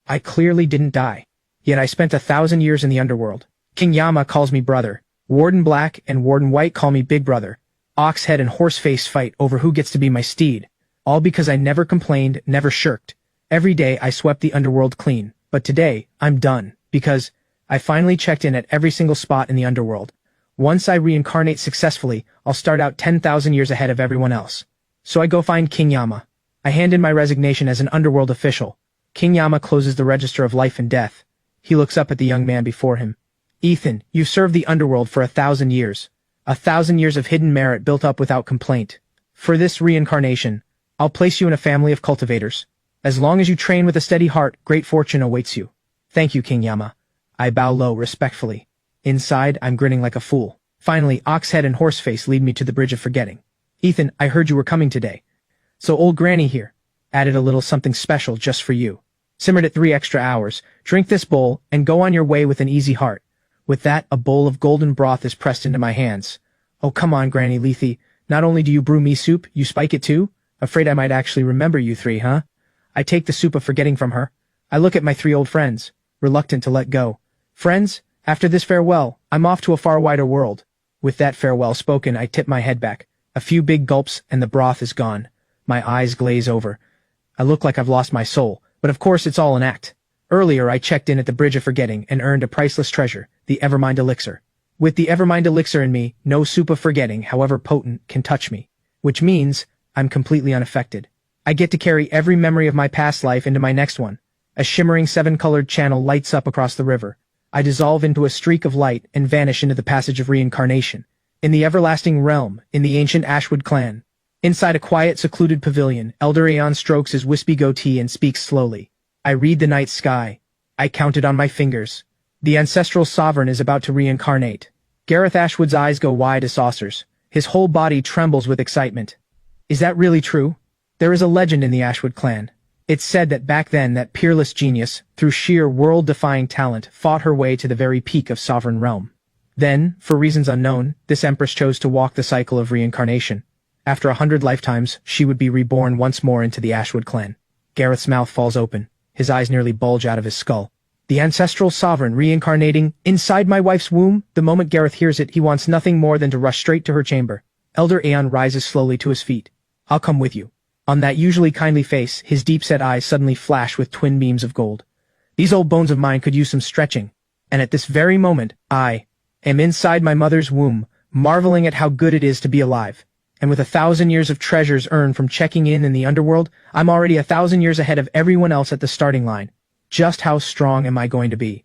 I clearly didn't die. Yet I spent 1,000 years in the underworld. King Yama calls me brother. Warden Black and Warden White call me big brother. Oxhead and Horseface fight over who gets to be my steed. All because I never complained, never shirked. Every day I swept the underworld clean. But today, I'm done. Because I finally checked in at every single spot in the underworld. Once I reincarnate successfully, I'll start out 10,000 years ahead of everyone else. So I go find King Yama. I hand in my resignation as an underworld official. King Yama closes the register of life and death. He looks up at the young man before him. Ethan, you've served the underworld for 1,000 years. 1,000 years of hidden merit built up without complaint. For this reincarnation, I'll place you in a family of cultivators. As long as you train with a steady heart, great fortune awaits you. Thank you, King Yama. I bow low respectfully. Inside, I'm grinning like a fool. Finally, Oxhead and Horseface lead me to the Bridge of Forgetting. Ethan, I heard you were coming today. So old Granny here added a little something special just for you. Simmered it 3 extra hours. Drink this bowl and go on your way with an easy heart. With that, a bowl of golden broth is pressed into my hands. Oh, come on, Granny Lethe. Not only do you brew me soup, you spike it too? Afraid I might actually remember you 3, huh? I take the soup of forgetting from her. I look at my 3 old friends, reluctant to let go. Friends, after this farewell, I'm off to a far wider world. With that farewell spoken, I tip my head back. A few big gulps and the broth is gone. My eyes glaze over. I look like I've lost my soul, but of course it's all an act. Earlier I checked in at the Bridge of Forgetting and earned a priceless treasure, the Evermind Elixir. With the Evermind Elixir in me, no soup of forgetting, however potent, can touch me. Which means, I'm completely unaffected. I get to carry every memory of my past life into my next one. A shimmering 7-colored channel lights up across the river. I dissolve into a streak of light and vanish into the passage of reincarnation. In the everlasting realm, in the ancient Ashwood clan. Inside a quiet, secluded pavilion, Elder Aeon strokes his wispy goatee and speaks slowly. I read the night sky. I count it on my fingers. The ancestral sovereign is about to reincarnate. Gareth Ashwood's eyes go wide as saucers. His whole body trembles with excitement. Is that really true? There is a legend in the Ashwood clan. It's said that back then that peerless genius, through sheer world-defying talent, fought her way to the very peak of sovereign realm. Then, for reasons unknown, this empress chose to walk the cycle of reincarnation. After 100 lifetimes, she would be reborn once more into the Ashwood clan. Gareth's mouth falls open. His eyes nearly bulge out of his skull. The ancestral sovereign reincarnating inside my wife's womb? The moment Gareth hears it, he wants nothing more than to rush straight to her chamber. Elder Aeon rises slowly to his feet. I'll come with you. On that usually kindly face, his deep-set eyes suddenly flash with twin beams of gold. These old bones of mine could use some stretching. And at this very moment, I am inside my mother's womb, marveling at how good it is to be alive. And with 1,000 years of treasures earned from checking in the underworld, I'm already 1,000 years ahead of everyone else at the starting line. Just how strong am I going to be?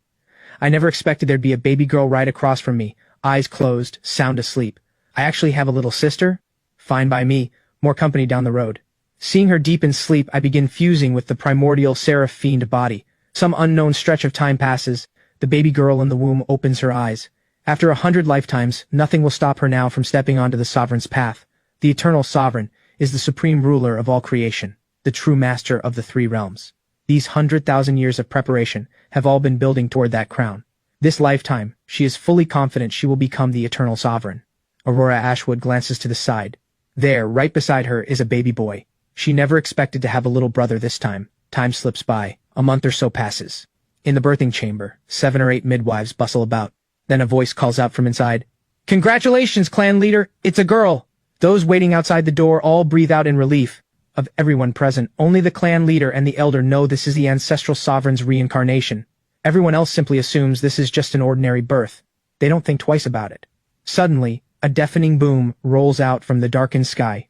I never expected there'd be a baby girl right across from me, eyes closed, sound asleep. I actually have a little sister? Fine by me, more company down the road. Seeing her deep in sleep, I begin fusing with the primordial seraph fiend body. Some unknown stretch of time passes. The baby girl in the womb opens her eyes. After 100 lifetimes, nothing will stop her now from stepping onto the sovereign's path. The eternal sovereign is the supreme ruler of all creation, the true master of the 3 realms. These 100,000 years of preparation have all been building toward that crown. This lifetime, she is fully confident she will become the eternal sovereign. Aurora Ashwood glances to the side. There, right beside her, is a baby boy. She never expected to have a little brother this time. Time slips by. A month or so passes. In the birthing chamber, 7 or 8 midwives bustle about. Then a voice calls out from inside. Congratulations, clan leader! It's a girl! Those waiting outside the door all breathe out in relief. Of everyone present, only the clan leader and the elder know this is the ancestral sovereign's reincarnation. Everyone else simply assumes this is just an ordinary birth. They don't think twice about it. Suddenly, a deafening boom rolls out from the darkened sky.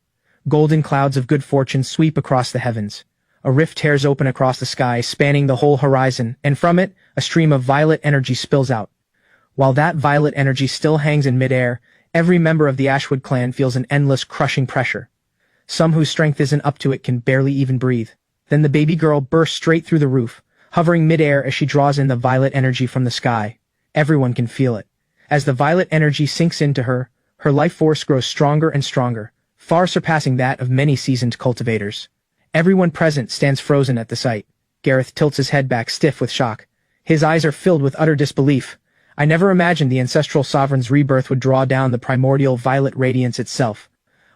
Golden clouds of good fortune sweep across the heavens. A rift tears open across the sky, spanning the whole horizon, and from it, a stream of violet energy spills out. While that violet energy still hangs in midair, every member of the Ashwood clan feels an endless, crushing pressure. Some whose strength isn't up to it can barely even breathe. Then the baby girl bursts straight through the roof, hovering midair as she draws in the violet energy from the sky. Everyone can feel it. As the violet energy sinks into her, her life force grows stronger and stronger, far surpassing that of many seasoned cultivators. Everyone present stands frozen at the sight. Gareth tilts his head back, stiff with shock. His eyes are filled with utter disbelief. I never imagined the ancestral sovereign's rebirth would draw down the primordial violet radiance itself.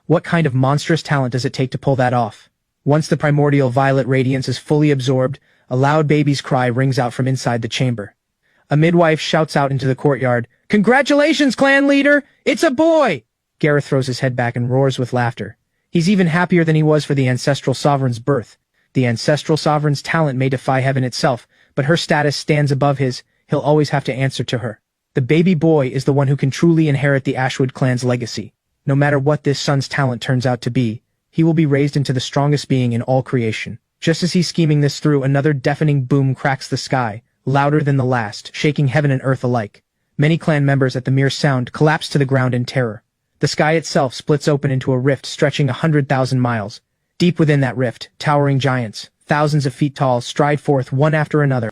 What kind of monstrous talent does it take to pull that off? Once the primordial violet radiance is fully absorbed, A loud baby's cry rings out from inside the chamber. A midwife shouts out into the courtyard, "Congratulations, clan leader! It's a boy!" Gareth throws his head back and roars with laughter. He's even happier than he was for the ancestral sovereign's birth. The ancestral sovereign's talent may defy heaven itself, but her status stands above his. He'll always have to answer to her. The baby boy is the one who can truly inherit the Ashwood clan's legacy. No matter what this son's talent turns out to be, he will be raised into the strongest being in all creation. Just as he's scheming this through, another deafening boom cracks the sky, louder than the last, shaking heaven and earth alike. Many clan members at the mere sound collapse to the ground in terror. The sky itself splits open into a rift stretching 100,000 miles. Deep within that rift, towering giants, thousands of feet tall, stride forth one after another.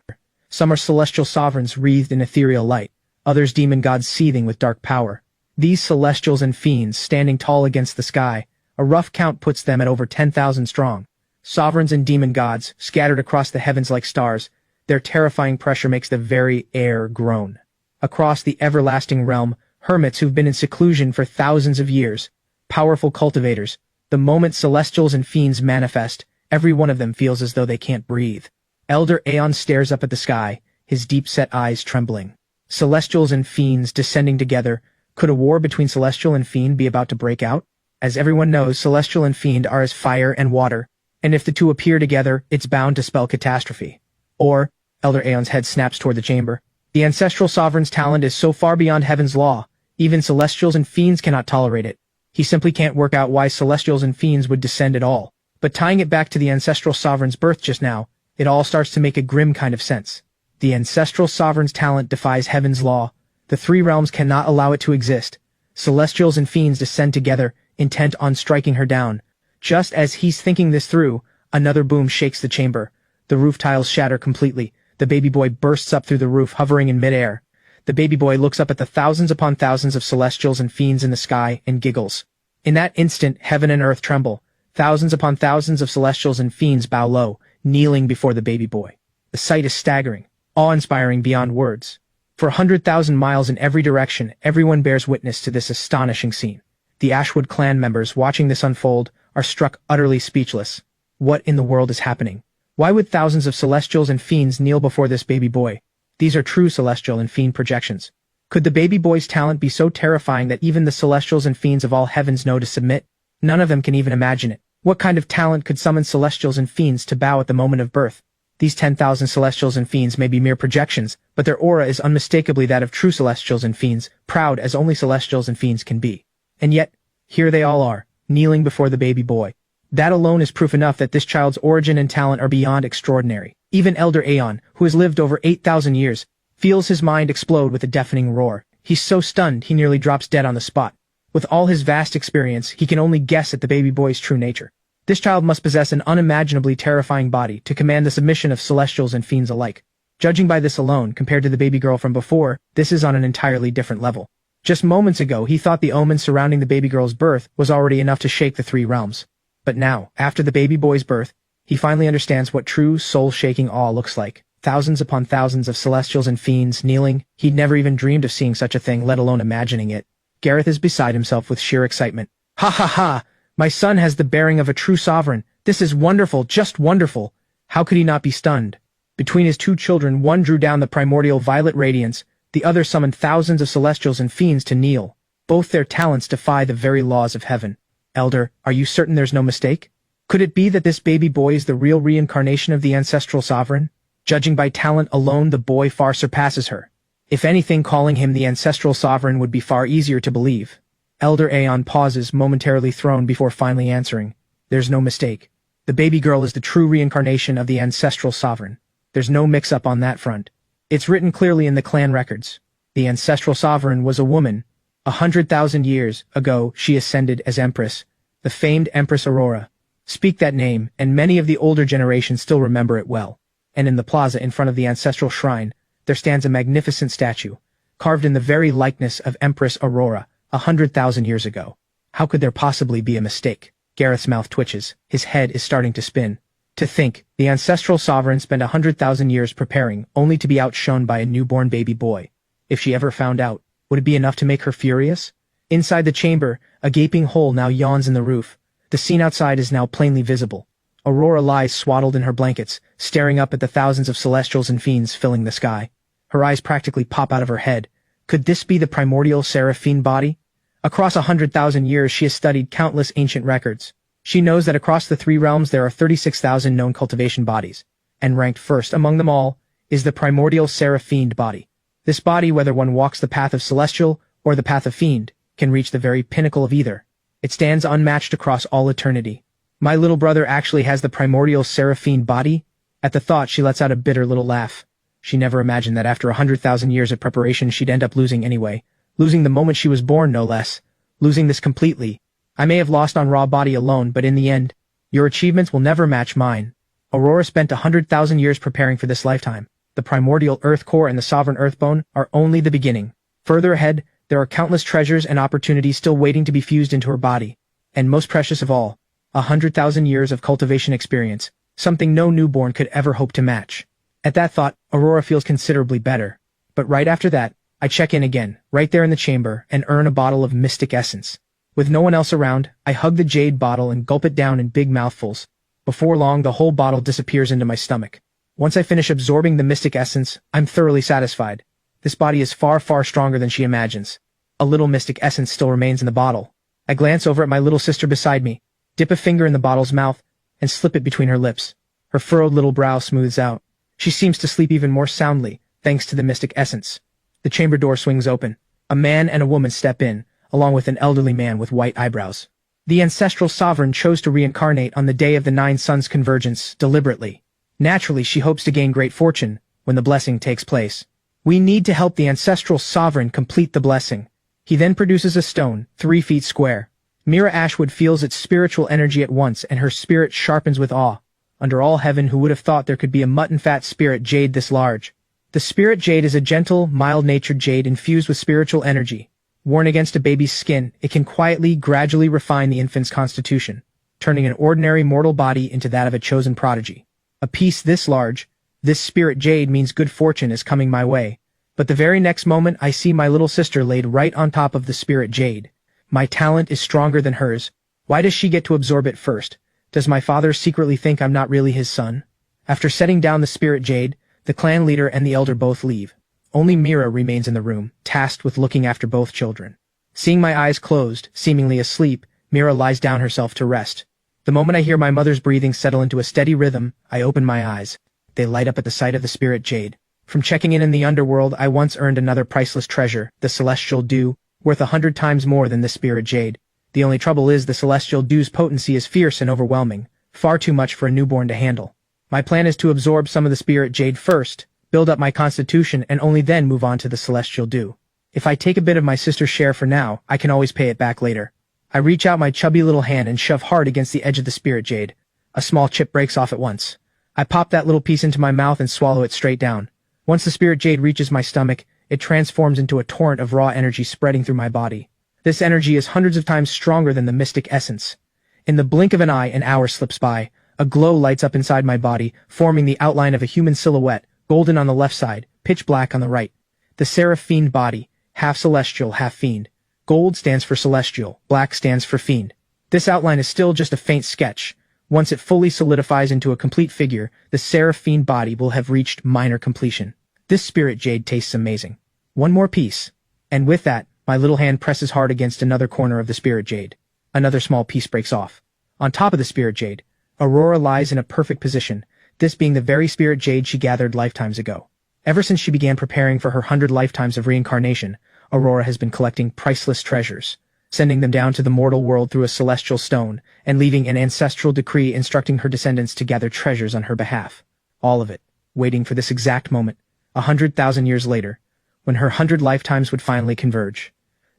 Some are celestial sovereigns wreathed in ethereal light, others demon gods seething with dark power. These celestials and fiends standing tall against the sky, a rough count puts them at over 10,000 strong. Sovereigns and demon gods, scattered across the heavens like stars, their terrifying pressure makes the very air groan. Across the everlasting realm, hermits who've been in seclusion for thousands of years, powerful cultivators. The moment celestials and fiends manifest, every one of them feels as though they can't breathe. Elder Aeon stares up at the sky, his deep-set eyes trembling. Celestials and fiends descending together. Could a war between celestial and fiend be about to break out? As everyone knows, celestial and fiend are as fire and water, and if the two appear together, it's bound to spell catastrophe. Or, Elder Aeon's head snaps toward the chamber. The ancestral sovereign's talent is so far beyond heaven's law, even celestials and fiends cannot tolerate it. He simply can't work out why celestials and fiends would descend at all. But tying it back to the ancestral sovereign's birth just now, it all starts to make a grim kind of sense. The ancestral sovereign's talent defies heaven's law. The three realms cannot allow it to exist. Celestials and fiends descend together, intent on striking her down. Just as he's thinking this through, another boom shakes the chamber. The roof tiles shatter completely. The baby boy bursts up through the roof, hovering in midair. The baby boy looks up at the thousands upon thousands of celestials and fiends in the sky and giggles. In that instant, heaven and earth tremble. Thousands upon thousands of celestials and fiends bow low, kneeling before the baby boy. The sight is staggering, awe-inspiring beyond words. For 100,000 miles in every direction, everyone bears witness to this astonishing scene. The Ashwood clan members watching this unfold are struck utterly speechless. What in the world is happening? Why would thousands of celestials and fiends kneel before this baby boy? These are true celestial and fiend projections. Could the baby boy's talent be so terrifying that even the celestials and fiends of all heavens know to submit? None of them can even imagine it. What kind of talent could summon celestials and fiends to bow at the moment of birth? These 10,000 celestials and fiends may be mere projections, but their aura is unmistakably that of true celestials and fiends, proud as only celestials and fiends can be. And yet, here they all are, kneeling before the baby boy. That alone is proof enough that this child's origin and talent are beyond extraordinary. Even Elder Aeon, who has lived over 8,000 years, feels his mind explode with a deafening roar. He's so stunned he nearly drops dead on the spot. With all his vast experience, he can only guess at the baby boy's true nature. This child must possess an unimaginably terrifying body to command the submission of celestials and fiends alike. Judging by this alone, compared to the baby girl from before, this is on an entirely different level. Just moments ago, he thought the omen surrounding the baby girl's birth was already enough to shake the three realms. But now, after the baby boy's birth, he finally understands what true soul-shaking awe looks like. Thousands upon thousands of celestials and fiends kneeling. He'd never even dreamed of seeing such a thing, let alone imagining it. Gareth is beside himself with sheer excitement. Ha ha ha! My son has the bearing of a true sovereign. This is wonderful, just wonderful. How could he not be stunned? Between his two children, one drew down the primordial violet radiance, the other summoned thousands of celestials and fiends to kneel. Both their talents defy the very laws of heaven. Elder, are you certain there's no mistake? Could it be that this baby boy is the real reincarnation of the ancestral sovereign? Judging by talent alone, the boy far surpasses her. If anything, calling him the ancestral sovereign would be far easier to believe. Elder Aeon pauses, momentarily thrown, before finally answering. There's no mistake. The baby girl is the true reincarnation of the ancestral sovereign. There's no mix-up on that front. It's written clearly in the clan records. The ancestral sovereign was a woman. 100,000 years ago, she ascended as Empress, the famed Empress Aurora. Speak that name, and many of the older generations still remember it well. And in the plaza in front of the ancestral shrine, there stands a magnificent statue, carved in the very likeness of Empress Aurora, 100,000 years ago. How could there possibly be a mistake? Gareth's mouth twitches. His head is starting to spin. To think, the ancestral sovereign spent 100,000 years preparing, only to be outshone by a newborn baby boy. If she ever found out, would it be enough to make her furious? Inside the chamber, a gaping hole now yawns in the roof. The scene outside is now plainly visible. Aurora lies swaddled in her blankets, staring up at the thousands of celestials and fiends filling the sky. Her eyes practically pop out of her head. Could this be the primordial Seraphine body? Across 100,000 years she has studied countless ancient records. She knows that across the three realms there are 36,000 known cultivation bodies, and ranked first among them all is the primordial Seraphine body. This body, whether one walks the path of celestial or the path of fiend, can reach the very pinnacle of either. It stands unmatched across all eternity. My little brother actually has the primordial Seraphine body. At the thought, she lets out a bitter little laugh. She never imagined that after 100,000 years of preparation she'd end up losing anyway. Losing the moment she was born, no less. Losing this completely. I may have lost on raw body alone, but in the end, your achievements will never match mine. Aurora spent 100,000 years preparing for this lifetime. The primordial earth core and the sovereign earthbone are only the beginning. Further ahead, there are countless treasures and opportunities still waiting to be fused into her body. And most precious of all, 100,000 years of cultivation experience, something no newborn could ever hope to match. At that thought, Aurora feels considerably better. But right after that, I check in again, right there in the chamber, and earn a bottle of mystic essence. With no one else around, I hug the jade bottle and gulp it down in big mouthfuls. Before long, the whole bottle disappears into my stomach. Once I finish absorbing the mystic essence, I'm thoroughly satisfied. This body is far, far stronger than she imagines. A little mystic essence still remains in the bottle. I glance over at my little sister beside me, dip a finger in the bottle's mouth, and slip it between her lips. Her furrowed little brow smooths out. She seems to sleep even more soundly, thanks to the mystic essence. The chamber door swings open. A man and a woman step in, along with an elderly man with white eyebrows. The ancestral sovereign chose to reincarnate on the day of the Nine Suns convergence, deliberately. Naturally, she hopes to gain great fortune when the blessing takes place. We need to help the ancestral sovereign complete the blessing. He then produces a stone, 3 feet square. Mira Ashwood feels its spiritual energy at once, and her spirit sharpens with awe. Under all heaven, who would have thought there could be a mutton-fat spirit jade this large? The spirit jade is a gentle, mild-natured jade infused with spiritual energy. Worn against a baby's skin, it can quietly, gradually refine the infant's constitution, turning an ordinary mortal body into that of a chosen prodigy. A piece this large, this spirit jade means good fortune is coming my way. But the very next moment I see my little sister laid right on top of the spirit jade. My talent is stronger than hers. Why does she get to absorb it first? Does my father secretly think I'm not really his son? After setting down the spirit jade, the clan leader and the elder both leave. Only Mira remains in the room, tasked with looking after both children. Seeing my eyes closed, seemingly asleep, Mira lies down herself to rest. The moment I hear my mother's breathing settle into a steady rhythm, I open my eyes. They light up at the sight of the spirit jade. From checking in the underworld, I once earned another priceless treasure, the celestial dew, worth 100 times more than the spirit jade. The only trouble is the celestial dew's potency is fierce and overwhelming, far too much for a newborn to handle. My plan is to absorb some of the spirit jade first, build up my constitution, and only then move on to the celestial dew. If I take a bit of my sister's share for now, I can always pay it back later. I reach out my chubby little hand and shove hard against the edge of the spirit jade. A small chip breaks off at once. I pop that little piece into my mouth and swallow it straight down. Once the spirit jade reaches my stomach, it transforms into a torrent of raw energy spreading through my body. This energy is hundreds of times stronger than the mystic essence. In the blink of an eye, an hour slips by. A glow lights up inside my body, forming the outline of a human silhouette, golden on the left side, pitch black on the right. The Seraphine body, half celestial, half fiend. Gold stands for celestial, black stands for fiend. This outline is still just a faint sketch. Once it fully solidifies into a complete figure, the Seraphine body will have reached minor completion. This spirit jade tastes amazing. One more piece. And with that, my little hand presses hard against another corner of the spirit jade. Another small piece breaks off. On top of the spirit jade, Aurora lies in a perfect position, this being the very spirit jade she gathered lifetimes ago. Ever since she began preparing for her 100 lifetimes of reincarnation, Aurora has been collecting priceless treasures, sending them down to the mortal world through a celestial stone, and leaving an ancestral decree instructing her descendants to gather treasures on her behalf. All of it, waiting for this exact moment, 100,000 years later, when her 100 lifetimes would finally converge.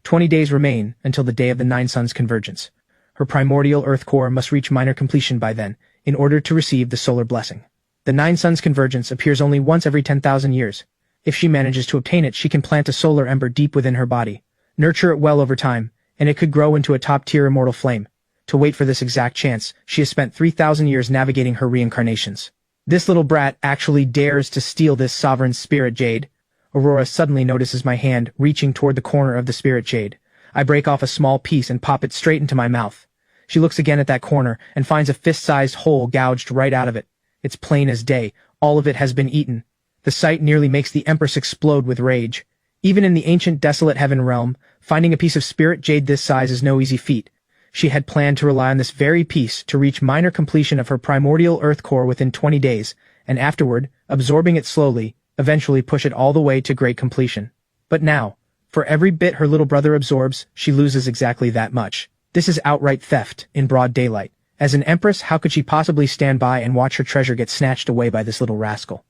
20 days remain until the day of the Nine Suns convergence. Her primordial earth core must reach minor completion by then, in order to receive the solar blessing. The Nine Suns convergence appears only once every 10,000 years. If she manages to obtain it, she can plant a solar ember deep within her body, nurture it well over time, and it could grow into a top-tier immortal flame. To wait for this exact chance, she has spent 3,000 years navigating her reincarnations. This little brat actually dares to steal this sovereign spirit jade. Aurora suddenly notices my hand reaching toward the corner of the spirit jade. I break off a small piece and pop it straight into my mouth. She looks again at that corner and finds a fist-sized hole gouged right out of it. It's plain as day. All of it has been eaten. The sight nearly makes the Empress explode with rage. Even in the ancient desolate heaven realm, finding a piece of spirit jade this size is no easy feat. She had planned to rely on this very piece to reach minor completion of her primordial earth core within 20 days, and afterward, absorbing it slowly, eventually push it all the way to great completion. But now, for every bit her little brother absorbs, she loses exactly that much. This is outright theft, in broad daylight. As an empress, how could she possibly stand by and watch her treasure get snatched away by this little rascal?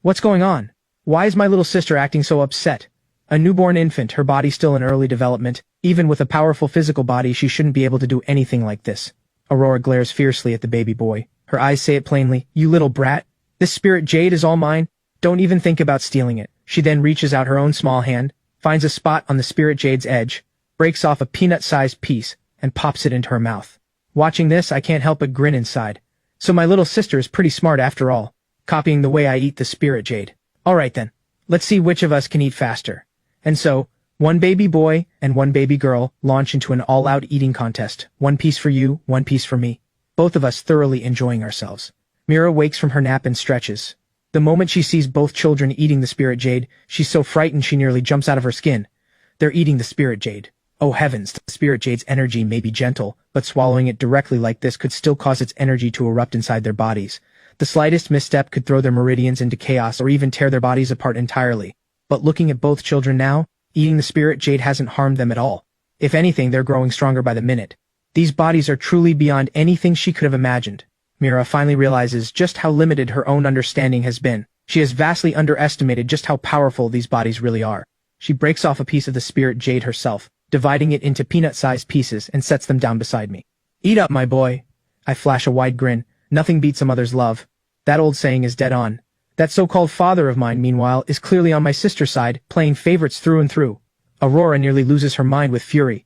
What's going on? Why is my little sister acting so upset? A newborn infant, her body still in early development. Even with a powerful physical body, she shouldn't be able to do anything like this. Aurora glares fiercely at the baby boy. Her eyes say it plainly. You little brat. This spirit jade is all mine. Don't even think about stealing it. She then reaches out her own small hand, finds a spot on the spirit jade's edge, breaks off a peanut-sized piece, and pops it into her mouth. Watching this, I can't help but grin inside. So my little sister is pretty smart after all, copying the way I eat the spirit jade. Alright then, let's see which of us can eat faster. And so, one baby boy and one baby girl launch into an all-out eating contest. One piece for you, one piece for me. Both of us thoroughly enjoying ourselves. Mira wakes from her nap and stretches. The moment she sees both children eating the spirit jade, she's so frightened she nearly jumps out of her skin. They're eating the spirit jade. Oh heavens, the spirit jade's energy may be gentle, but swallowing it directly like this could still cause its energy to erupt inside their bodies. The slightest misstep could throw their meridians into chaos or even tear their bodies apart entirely. But looking at both children now, eating the spirit jade hasn't harmed them at all. If anything, they're growing stronger by the minute. These bodies are truly beyond anything she could have imagined. Mira finally realizes just how limited her own understanding has been. She has vastly underestimated just how powerful these bodies really are. She breaks off a piece of the spirit jade herself, dividing it into peanut-sized pieces and sets them down beside me. Eat up, my boy. I flash a wide grin. Nothing beats a mother's love. That old saying is dead on. That so-called father of mine, meanwhile, is clearly on my sister's side, playing favorites through and through. Aurora nearly loses her mind with fury.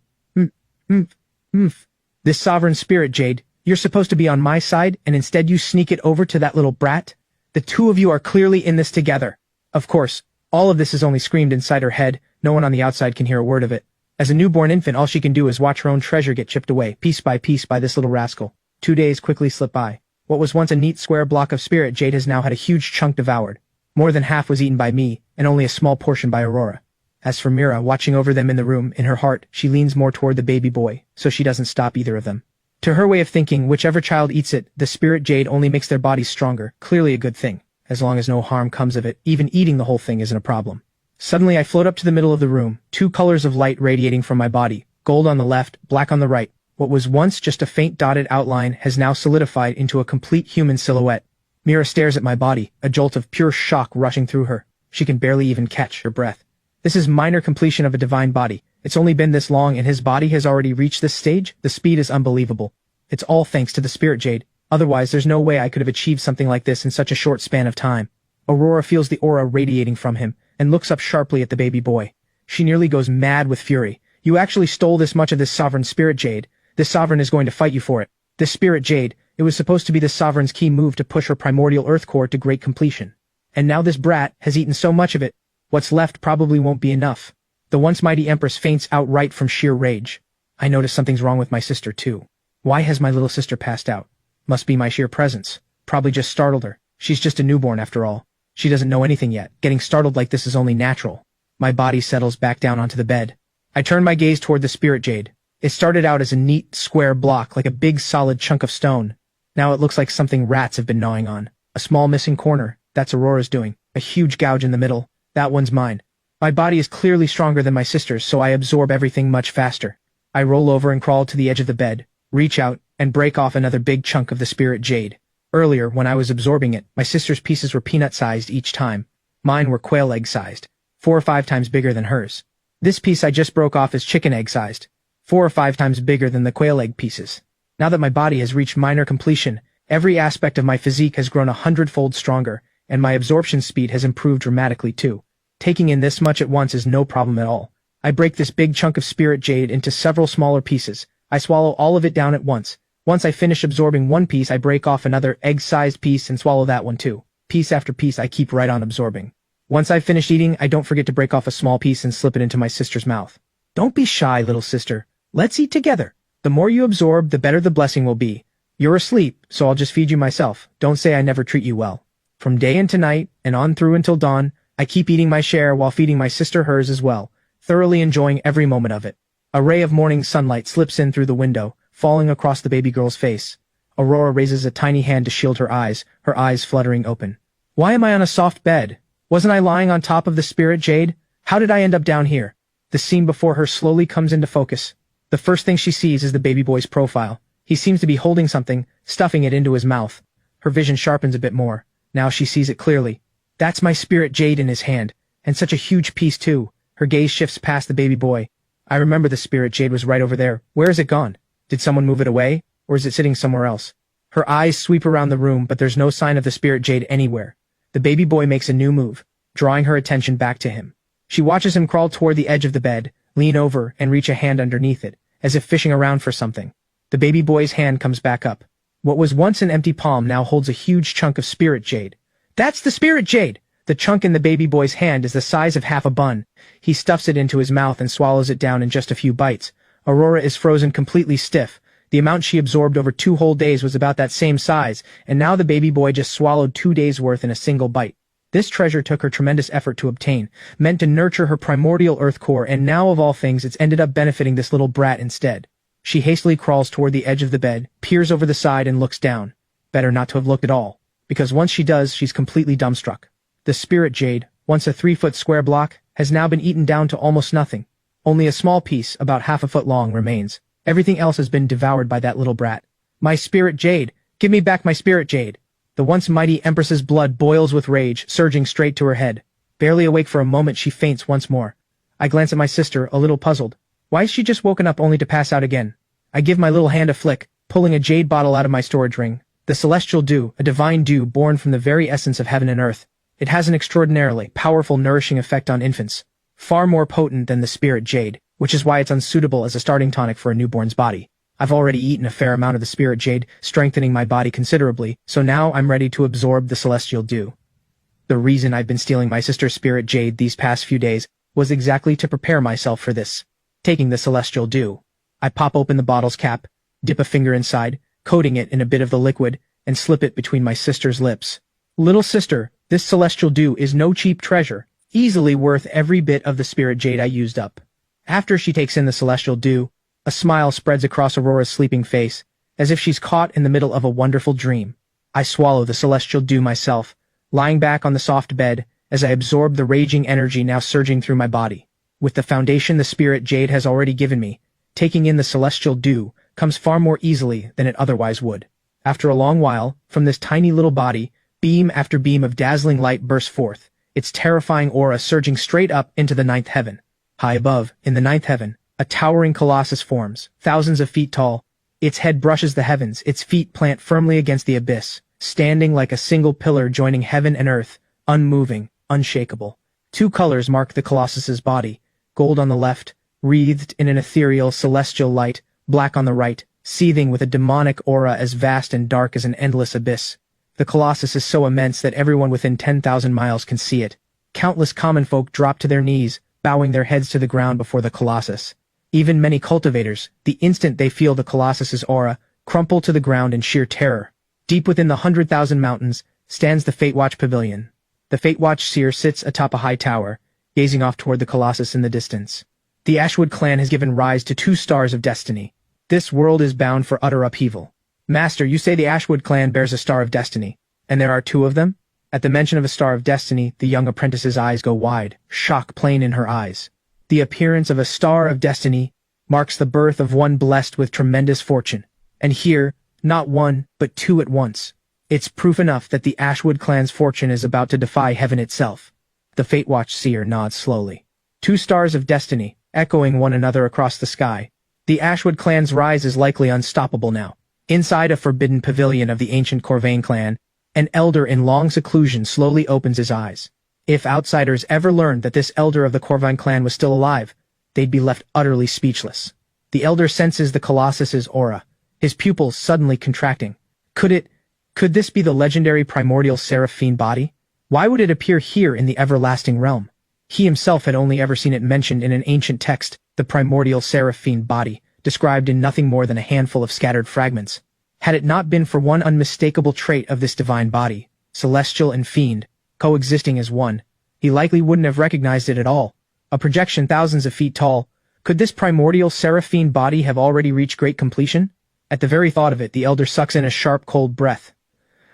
This sovereign spirit jade, you're supposed to be on my side, and instead you sneak it over to that little brat? The two of you are clearly in this together. Of course, all of this is only screamed inside her head. No one on the outside can hear a word of it. As a newborn infant, all she can do is watch her own treasure get chipped away, piece by this little rascal. 2 days quickly slip by. What was once a neat square block of spirit jade has now had a huge chunk devoured. More than half was eaten by me, and only a small portion by Aurora. As for Mira, watching over them in the room, in her heart, she leans more toward the baby boy, so she doesn't stop either of them. To her way of thinking, whichever child eats it, the spirit jade only makes their bodies stronger, clearly a good thing. As long as no harm comes of it, even eating the whole thing isn't a problem. Suddenly I float up to the middle of the room, 2 colors of light radiating from my body, gold on the left, black on the right. What was once just a faint dotted outline has now solidified into a complete human silhouette. Mira stares at my body, a jolt of pure shock rushing through her. She can barely even catch her breath. This is minor completion of a divine body. It's only been this long and his body has already reached this stage? The speed is unbelievable. It's all thanks to the spirit jade. Otherwise, there's no way I could have achieved something like this in such a short span of time. Aurora feels the aura radiating from him, and looks up sharply at the baby boy. She nearly goes mad with fury. You actually stole this much of this sovereign spirit jade. This sovereign is going to fight you for it. This spirit jade, it was supposed to be the sovereign's key move to push her primordial earth core to great completion. And now this brat has eaten so much of it, what's left probably won't be enough. The once mighty empress faints outright from sheer rage. I notice something's wrong with my sister too. Why has my little sister passed out? Must be my sheer presence. Probably just startled her. She's just a newborn after all. She doesn't know anything yet. Getting startled like this is only natural. My body settles back down onto the bed. I turn my gaze toward the spirit jade. It started out as a neat, square block, like a big solid chunk of stone. Now it looks like something rats have been gnawing on. A small missing corner. That's Aurora's doing. A huge gouge in the middle. That one's mine. My body is clearly stronger than my sister's, so I absorb everything much faster. I roll over and crawl to the edge of the bed, reach out, and break off another big chunk of the spirit jade. Earlier, when I was absorbing it, my sister's pieces were peanut-sized each time. Mine were quail egg-sized, 4 or 5 times bigger than hers. This piece I just broke off is chicken egg-sized, 4 or 5 times bigger than the quail egg pieces. Now that my body has reached minor completion, every aspect of my physique has grown 100-fold stronger, and my absorption speed has improved dramatically too. Taking in this much at once is no problem at all. I break this big chunk of spirit jade into several smaller pieces. I swallow all of it down at once. Once I finish absorbing one piece, I break off another egg-sized piece and swallow that one too. Piece after piece, I keep right on absorbing. Once I've finished eating, I don't forget to break off a small piece and slip it into my sister's mouth. Don't be shy, little sister. Let's eat together. The more you absorb, the better the blessing will be. You're asleep, so I'll just feed you myself. Don't say I never treat you well. From day into night, and on through until dawn, I keep eating my share while feeding my sister hers as well, thoroughly enjoying every moment of it. A ray of morning sunlight slips in through the window, falling across the baby girl's face. Aurora raises a tiny hand to shield her eyes fluttering open. Why am I on a soft bed? Wasn't I lying on top of the spirit jade? How did I end up down here? The scene before her slowly comes into focus. The first thing she sees is the baby boy's profile. He seems to be holding something, stuffing it into his mouth. Her vision sharpens a bit more. Now she sees it clearly. That's my spirit jade in his hand, and such a huge piece too. Her gaze shifts past the baby boy. I remember the spirit jade was right over there. Where is it gone? Did someone move it away? Or is it sitting somewhere else? Her eyes sweep around the room, but there's no sign of the spirit jade anywhere. The baby boy makes a new move, drawing her attention back to him. She watches him crawl toward the edge of the bed, lean over, and reach a hand underneath it, as if fishing around for something. The baby boy's hand comes back up. What was once an empty palm now holds a huge chunk of spirit jade. That's the spirit jade! The chunk in the baby boy's hand is the size of half a bun. He stuffs it into his mouth and swallows it down in just a few bites. Aurora is frozen completely stiff. The amount she absorbed over 2 whole days was about that same size, and now the baby boy just swallowed 2 days' worth in a single bite. This treasure took her tremendous effort to obtain, meant to nurture her primordial earth core, and now of all things it's ended up benefiting this little brat instead. She hastily crawls toward the edge of the bed, peers over the side and looks down. Better not to have looked at all, because once she does, she's completely dumbstruck. The spirit jade, once a 3-foot square block, has now been eaten down to almost nothing. Only a small piece, about half a foot long, remains. Everything else has been devoured by that little brat. My spirit jade! Give me back my spirit jade! The once mighty Empress's blood boils with rage, surging straight to her head. Barely awake for a moment, she faints once more. I glance at my sister, a little puzzled. Why is she just woken up only to pass out again? I give my little hand a flick, pulling a jade bottle out of my storage ring. The celestial dew, a divine dew born from the very essence of heaven and earth. It has an extraordinarily powerful nourishing effect on infants. Far more potent than the spirit jade, which is why it's unsuitable as a starting tonic for a newborn's body. I've already eaten a fair amount of the spirit jade, strengthening my body considerably, so now I'm ready to absorb the celestial dew. The reason I've been stealing my sister's spirit jade these past few days was exactly to prepare myself for this. Taking the celestial dew. I pop open the bottle's cap, dip a finger inside, coating it in a bit of the liquid, and slip it between my sister's lips. Little sister, this celestial dew is no cheap treasure, easily worth every bit of the spirit jade I used up. After she takes in the celestial dew, a smile spreads across Aurora's sleeping face, as if she's caught in the middle of a wonderful dream. I swallow the celestial dew myself, lying back on the soft bed, as I absorb the raging energy now surging through my body. With the foundation the spirit jade has already given me, taking in the celestial dew comes far more easily than it otherwise would. After a long while, from this tiny little body, beam after beam of dazzling light bursts forth, its terrifying aura surging straight up into the 9th heaven. High above, in the 9th heaven, a towering colossus forms, thousands of feet tall. Its head brushes the heavens, its feet plant firmly against the abyss, standing like a single pillar joining heaven and earth, unmoving, unshakable. 2 colors mark the colossus's body, gold on the left, wreathed in an ethereal celestial light, black on the right, seething with a demonic aura as vast and dark as an endless abyss. The colossus is so immense that everyone within 10,000 miles can see it. Countless common folk drop to their knees, bowing their heads to the ground before the colossus. Even many cultivators, the instant they feel the colossus's aura, crumple to the ground in sheer terror. Deep within the 100,000 mountains stands the Fate Watch Pavilion. The Fate Watch seer sits atop a high tower, gazing off toward the colossus in the distance. The Ashwood clan has given rise to 2 stars of destiny. This world is bound for utter upheaval. Master, you say the Ashwood clan bears a star of destiny, and there are 2 of them? At the mention of a star of destiny, the young apprentice's eyes go wide, shock plain in her eyes. The appearance of a star of destiny marks the birth of one blessed with tremendous fortune. And here, not 1, but 2 at once. It's proof enough that the Ashwood clan's fortune is about to defy heaven itself. The Fate Watch seer nods slowly. 2 stars of destiny, echoing one another across the sky. The Ashwood clan's rise is likely unstoppable now. Inside a forbidden pavilion of the ancient Corvain clan, an elder in long seclusion slowly opens his eyes. If outsiders ever learned that this elder of the Corvain clan was still alive, they'd be left utterly speechless. The elder senses the colossus's aura, his pupils suddenly contracting. Could this be the legendary primordial seraphine body? Why would it appear here in the everlasting realm? He himself had only ever seen it mentioned in an ancient text, the primordial seraphine body, described in nothing more than a handful of scattered fragments. Had it not been for one unmistakable trait of this divine body, celestial and fiend, coexisting as one, he likely wouldn't have recognized it at all. A projection thousands of feet tall, could this primordial seraphine body have already reached great completion? At the very thought of it, the elder sucks in a sharp, cold breath.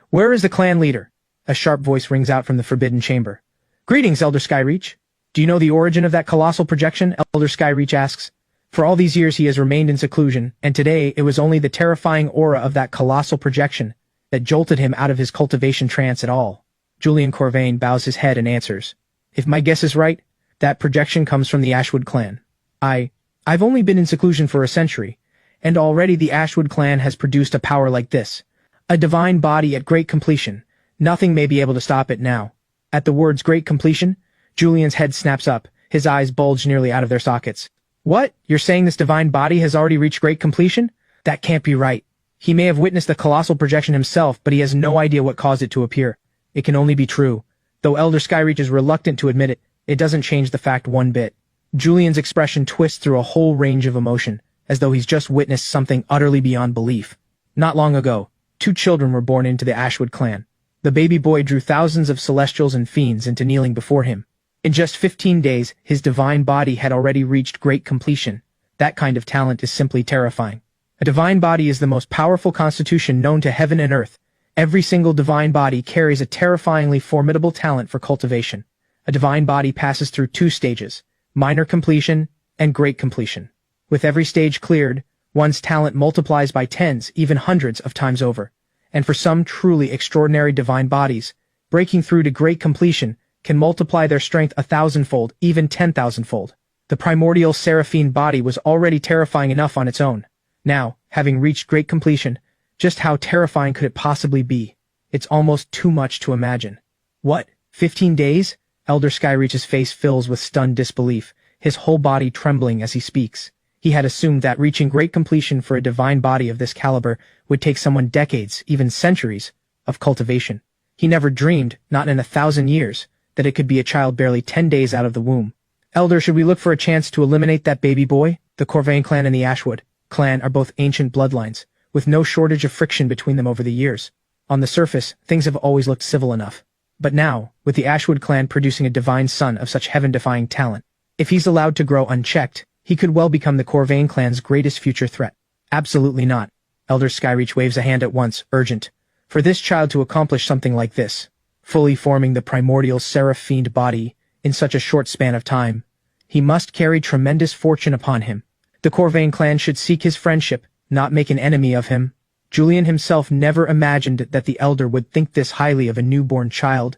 "Where is the clan leader?" A sharp voice rings out from the forbidden chamber. "Greetings, Elder Skyreach. Do you know the origin of that colossal projection?" Elder Skyreach asks. For all these years he has remained in seclusion, and today it was only the terrifying aura of that colossal projection that jolted him out of his cultivation trance at all. Julian Corvain bows his head and answers. "If my guess is right, that projection comes from the Ashwood clan. I've only been in seclusion for a century, and already the Ashwood clan has produced a power like this. A divine body at great completion. Nothing may be able to stop it now." At the words great completion, Julian's head snaps up, his eyes bulge nearly out of their sockets. "What? You're saying this divine body has already reached great completion? That can't be right. He may have witnessed the colossal projection himself, but he has no idea what caused it to appear. It can only be true. Though Elder Skyreach is reluctant to admit it, it doesn't change the fact one bit." Julian's expression twists through a whole range of emotion, as though he's just witnessed something utterly beyond belief. Not long ago, 2 children were born into the Ashwood clan. The baby boy drew thousands of celestials and fiends into kneeling before him. In just 15 days, his divine body had already reached great completion. That kind of talent is simply terrifying. A divine body is the most powerful constitution known to heaven and earth. Every single divine body carries a terrifyingly formidable talent for cultivation. A divine body passes through 2 stages, minor completion and great completion. With every stage cleared, one's talent multiplies by tens, even hundreds of times over. And for some truly extraordinary divine bodies, breaking through to great completion can multiply their strength 1,000-fold, even 10,000-fold. The primordial seraphine body was already terrifying enough on its own. Now, having reached great completion, just how terrifying could it possibly be? It's almost too much to imagine. What? 15 days? Elder Skyreach's face fills with stunned disbelief, his whole body trembling as he speaks. He had assumed that reaching great completion for a divine body of this caliber would take someone decades, even centuries, of cultivation. He never dreamed, not in 1,000 years, that it could be a child barely 10 days out of the womb. "Elder, should we look for a chance to eliminate that baby boy?" The Corvain clan and the Ashwood clan are both ancient bloodlines, with no shortage of friction between them over the years. On the surface, things have always looked civil enough. But now, with the Ashwood clan producing a divine son of such heaven-defying talent, if he's allowed to grow unchecked, he could well become the Corvain clan's greatest future threat. Absolutely not. Elder Skyreach waves a hand at once, urgent. For this child to accomplish something like this, fully forming the primordial seraphine body in such a short span of time, he must carry tremendous fortune upon him. The Corvain clan should seek his friendship, not make an enemy of him. Julian himself never imagined that the elder would think this highly of a newborn child.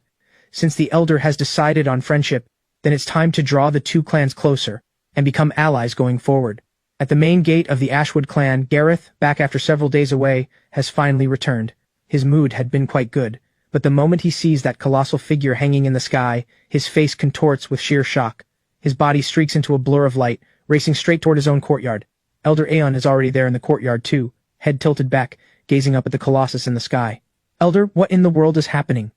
Since the elder has decided on friendship, then it's time to draw the 2 clans closer and become allies going forward. At the main gate of the Ashwood clan, Gareth, back after several days away, has finally returned. His mood had been quite good, but the moment he sees that colossal figure hanging in the sky, his face contorts with sheer shock. His body streaks into a blur of light, racing straight toward his own courtyard. Elder Aeon is already there in the courtyard too, head tilted back, gazing up at the colossus in the sky. "Elder, what in the world is happening?"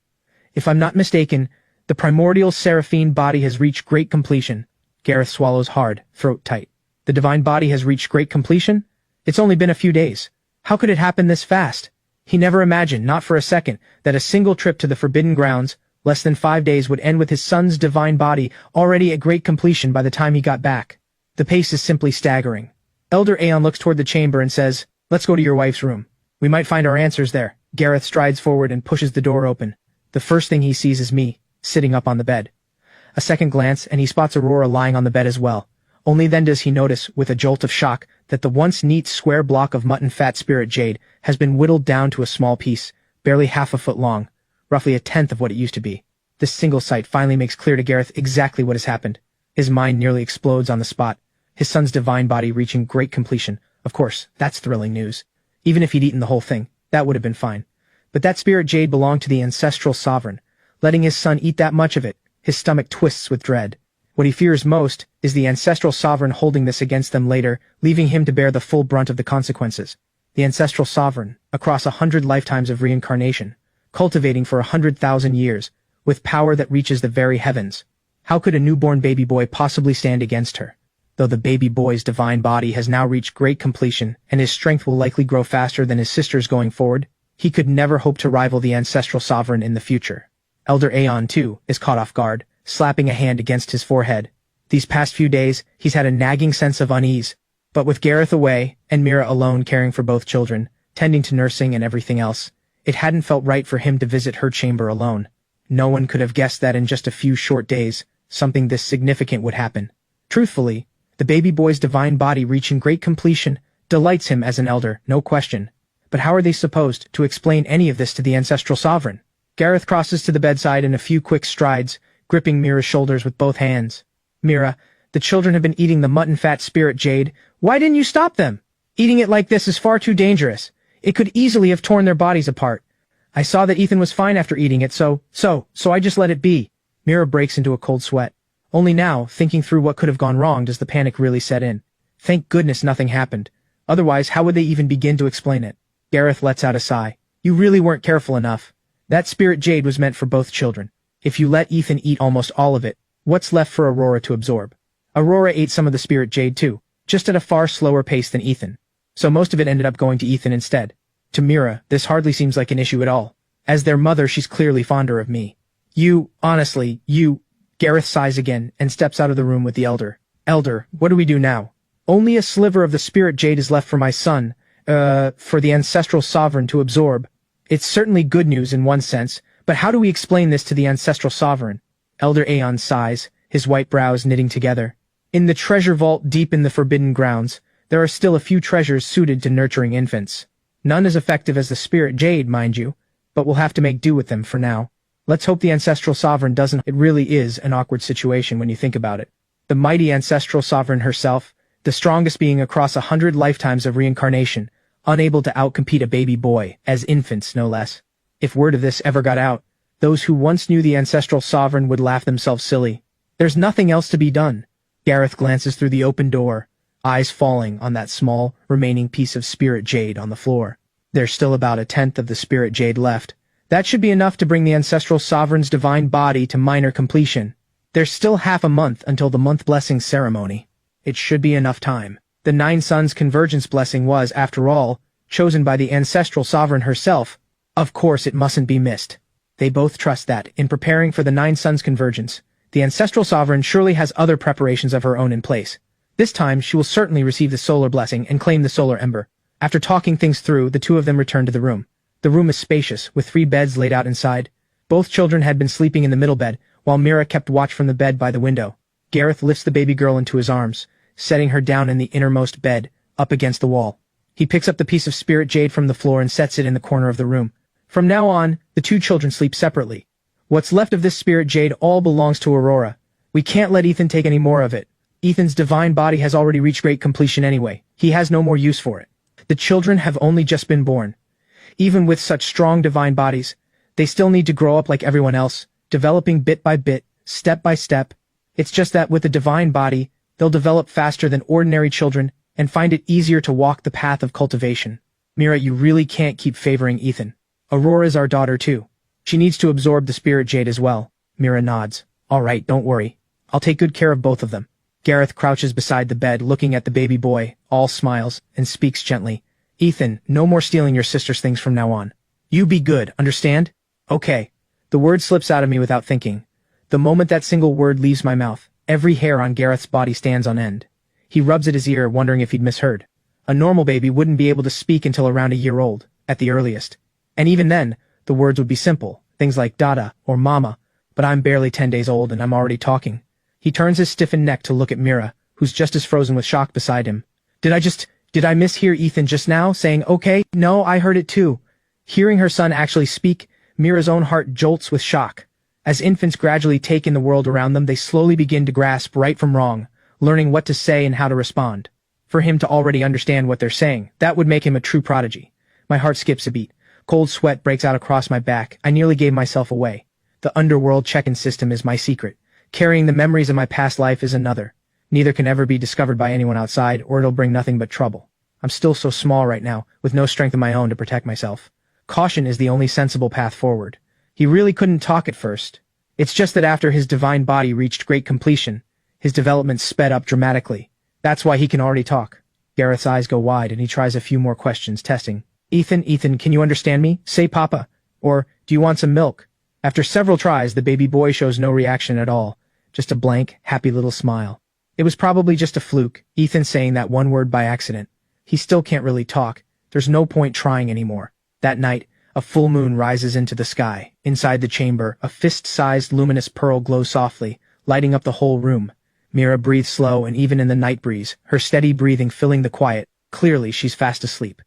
"If I'm not mistaken, the primordial seraphine body has reached great completion." Gareth swallows hard, throat tight. "The divine body has reached great completion? It's only been a few days. How could it happen this fast?" He never imagined, not for a second, that a single trip to the Forbidden Grounds, less than 5 days, would end with his son's divine body already at great completion by the time he got back. The pace is simply staggering. Elder Aeon looks toward the chamber and says, "Let's go to your wife's room. We might find our answers there." Gareth strides forward and pushes the door open. The first thing he sees is me, sitting up on the bed. A second glance, and he spots Aurora lying on the bed as well. Only then does he notice, with a jolt of shock, that the once neat square block of mutton fat spirit jade has been whittled down to a small piece, barely half a foot long, roughly a tenth of what it used to be. This single sight finally makes clear to Gareth exactly what has happened. His mind nearly explodes on the spot. His son's divine body reaching great completion. Of course, that's thrilling news. Even if he'd eaten the whole thing, that would have been fine. But that spirit jade belonged to the ancestral sovereign. Letting his son eat that much of it, his stomach twists with dread. What he fears most is the ancestral sovereign holding this against them later, leaving him to bear the full brunt of the consequences. The ancestral sovereign, across 100 lifetimes of reincarnation, cultivating for 100,000 years, with power that reaches the very heavens. How could a newborn baby boy possibly stand against her? Though the baby boy's divine body has now reached great completion, and his strength will likely grow faster than his sister's going forward, he could never hope to rival the ancestral sovereign in the future. Elder Aeon, too, is caught off guard, slapping a hand against his forehead. These past few days, he's had a nagging sense of unease. But with Gareth away, and Mira alone caring for both children, tending to nursing and everything else, it hadn't felt right for him to visit her chamber alone. No one could have guessed that in just a few short days, something this significant would happen. Truthfully, the baby boy's divine body reaching great completion delights him as an elder, no question. But how are they supposed to explain any of this to the ancestral sovereign? Gareth crosses to the bedside in a few quick strides, gripping Mira's shoulders with both hands. Mira, the children have been eating the mutton-fat spirit jade. Why didn't you stop them? Eating it like this is far too dangerous. It could easily have torn their bodies apart. I saw that Ethan was fine after eating it, so I just let it be. Mira breaks into a cold sweat. Only now, thinking through what could have gone wrong, does the panic really set in. Thank goodness nothing happened. Otherwise, how would they even begin to explain it? Gareth lets out a sigh. You really weren't careful enough. That spirit jade was meant for both children. If you let Ethan eat almost all of it, what's left for Aurora to absorb? Aurora ate some of the spirit jade too, just at a far slower pace than Ethan. So most of it ended up going to Ethan instead. To Mira, this hardly seems like an issue at all. As their mother, she's clearly fonder of me. Honestly, Gareth sighs again and steps out of the room with the elder. Elder, what do we do now? Only a sliver of the spirit jade is left for my son, for the ancestral sovereign to absorb. It's certainly good news in one sense, but how do we explain this to the ancestral sovereign? Elder Aeon sighs, his white brows knitting together. In the treasure vault deep in the Forbidden Grounds, there are still a few treasures suited to nurturing infants. None as effective as the spirit jade, mind you, but we'll have to make do with them for now. Let's hope the ancestral sovereign doesn't. It really is an awkward situation when you think about it. The mighty ancestral sovereign herself, the strongest being across 100 lifetimes of reincarnation, unable to outcompete a baby boy, as infants no less. If word of this ever got out, those who once knew the ancestral sovereign would laugh themselves silly. There's nothing else to be done. Gareth glances through the open door, eyes falling on that small, remaining piece of spirit jade on the floor. There's still about 1/10 of the spirit jade left. That should be enough to bring the ancestral sovereign's divine body to minor completion. There's still half a month until the month blessing ceremony. It should be enough time. The Nine Sons Convergence blessing was, after all, chosen by the ancestral sovereign herself. Of course it mustn't be missed. They both trust that, in preparing for the Nine Sons Convergence, the ancestral sovereign surely has other preparations of her own in place. This time she will certainly receive the solar blessing and claim the solar ember. After talking things through, the two of them return to the room. The room is spacious, with 3 beds laid out inside. Both children had been sleeping in the middle bed, while Mira kept watch from the bed by the window. Gareth lifts the baby girl into his arms, setting her down in the innermost bed, up against the wall. He picks up the piece of spirit jade from the floor and sets it in the corner of the room. From now on, the 2 children sleep separately. What's left of this spirit jade all belongs to Aurora. We can't let Ethan take any more of it. Ethan's divine body has already reached great completion anyway. He has no more use for it. The children have only just been born. Even with such strong divine bodies, they still need to grow up like everyone else, developing bit by bit, step by step. It's just that with a divine body, they'll develop faster than ordinary children and find it easier to walk the path of cultivation. Mira, you really can't keep favoring Ethan. Aurora's our daughter too. She needs to absorb the spirit jade as well. Mira nods. All right, don't worry. I'll take good care of both of them. Gareth crouches beside the bed, looking at the baby boy, all smiles, and speaks gently. Ethan, no more stealing your sister's things from now on. You be good, understand? Okay. The word slips out of me without thinking. The moment that single word leaves my mouth, every hair on Gareth's body stands on end. He rubs at his ear, wondering if he'd misheard. A normal baby wouldn't be able to speak until around a year old, at the earliest. And even then, the words would be simple, things like Dada or Mama, but I'm barely 10 days old and I'm already talking. He turns his stiffened neck to look at Mira, who's just as frozen with shock beside him. Did I mishear Ethan just now, saying, okay, no, I heard it too. Hearing her son actually speak, Mira's own heart jolts with shock. As infants gradually take in the world around them, they slowly begin to grasp right from wrong, learning what to say and how to respond. For him to already understand what they're saying, that would make him a true prodigy. My heart skips a beat. Cold sweat breaks out across my back. I nearly gave myself away. The underworld check-in system is my secret. Carrying the memories of my past life is another. Neither can ever be discovered by anyone outside, or it'll bring nothing but trouble. I'm still so small right now, with no strength of my own to protect myself. Caution is the only sensible path forward. He really couldn't talk at first. It's just that after his divine body reached great completion, his development sped up dramatically. That's why he can already talk. Gareth's eyes go wide and he tries a few more questions, testing. Ethan, can you understand me? Say papa. Or, do you want some milk? After several tries, the baby boy shows no reaction at all. Just a blank, happy little smile. It was probably just a fluke, Ethan saying that one word by accident. He still can't really talk. There's no point trying anymore. That night, a full moon rises into the sky. Inside the chamber, a fist-sized luminous pearl glows softly, lighting up the whole room. Mira breathes slow, and even in the night breeze, her steady breathing filling the quiet. Clearly, she's fast asleep.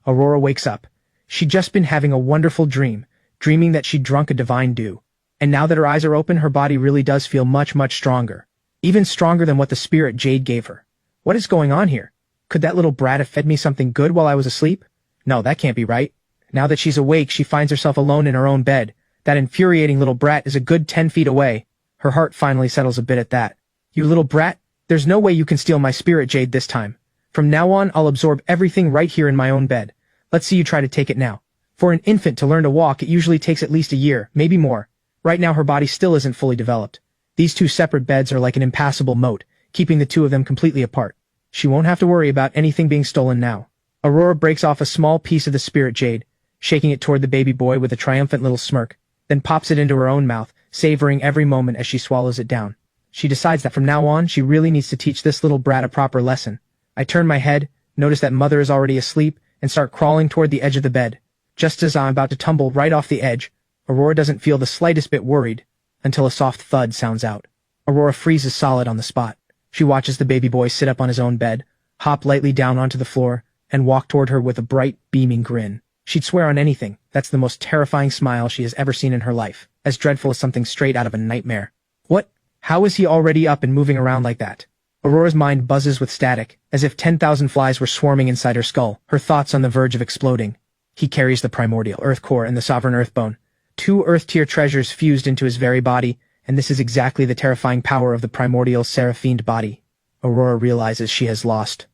Aurora wakes up. She'd just been having a wonderful dream, dreaming that she'd drunk a divine dew. And now that her eyes are open, her body really does feel much, much stronger. Even stronger than what the spirit jade gave her. What is going on here? Could that little brat have fed me something good while I was asleep? No, that can't be right. Now that she's awake, she finds herself alone in her own bed. That infuriating little brat is a good 10 feet away. Her heart finally settles a bit at that. You little brat, there's no way you can steal my spirit jade this time. From now on, I'll absorb everything right here in my own bed. Let's see you try to take it now. For an infant to learn to walk, it usually takes at least a year, maybe more. Right now her body still isn't fully developed. These two separate beds are like an impassable moat, keeping the two of them completely apart. She won't have to worry about anything being stolen now. Aurora breaks off a small piece of the spirit jade, shaking it toward the baby boy with a triumphant little smirk, then pops it into her own mouth, savoring every moment as she swallows it down. She decides that from now on, she really needs to teach this little brat a proper lesson. I turn my head, notice that Mother is already asleep, and start crawling toward the edge of the bed. Just as I'm about to tumble right off the edge, Aurora doesn't feel the slightest bit worried, until a soft thud sounds out. Aurora freezes solid on the spot. She watches the baby boy sit up on his own bed, hop lightly down onto the floor, and walk toward her with a bright, beaming grin. She'd swear on anything. That's the most terrifying smile she has ever seen in her life, as dreadful as something straight out of a nightmare. What? How is he already up and moving around like that? Aurora's mind buzzes with static, as if 10,000 flies were swarming inside her skull, her thoughts on the verge of exploding. He carries the primordial Earth Core and the Sovereign Earthbone, two Earth-tier treasures fused into his very body, and this is exactly the terrifying power of the primordial Seraphine body. Aurora realizes she has lost.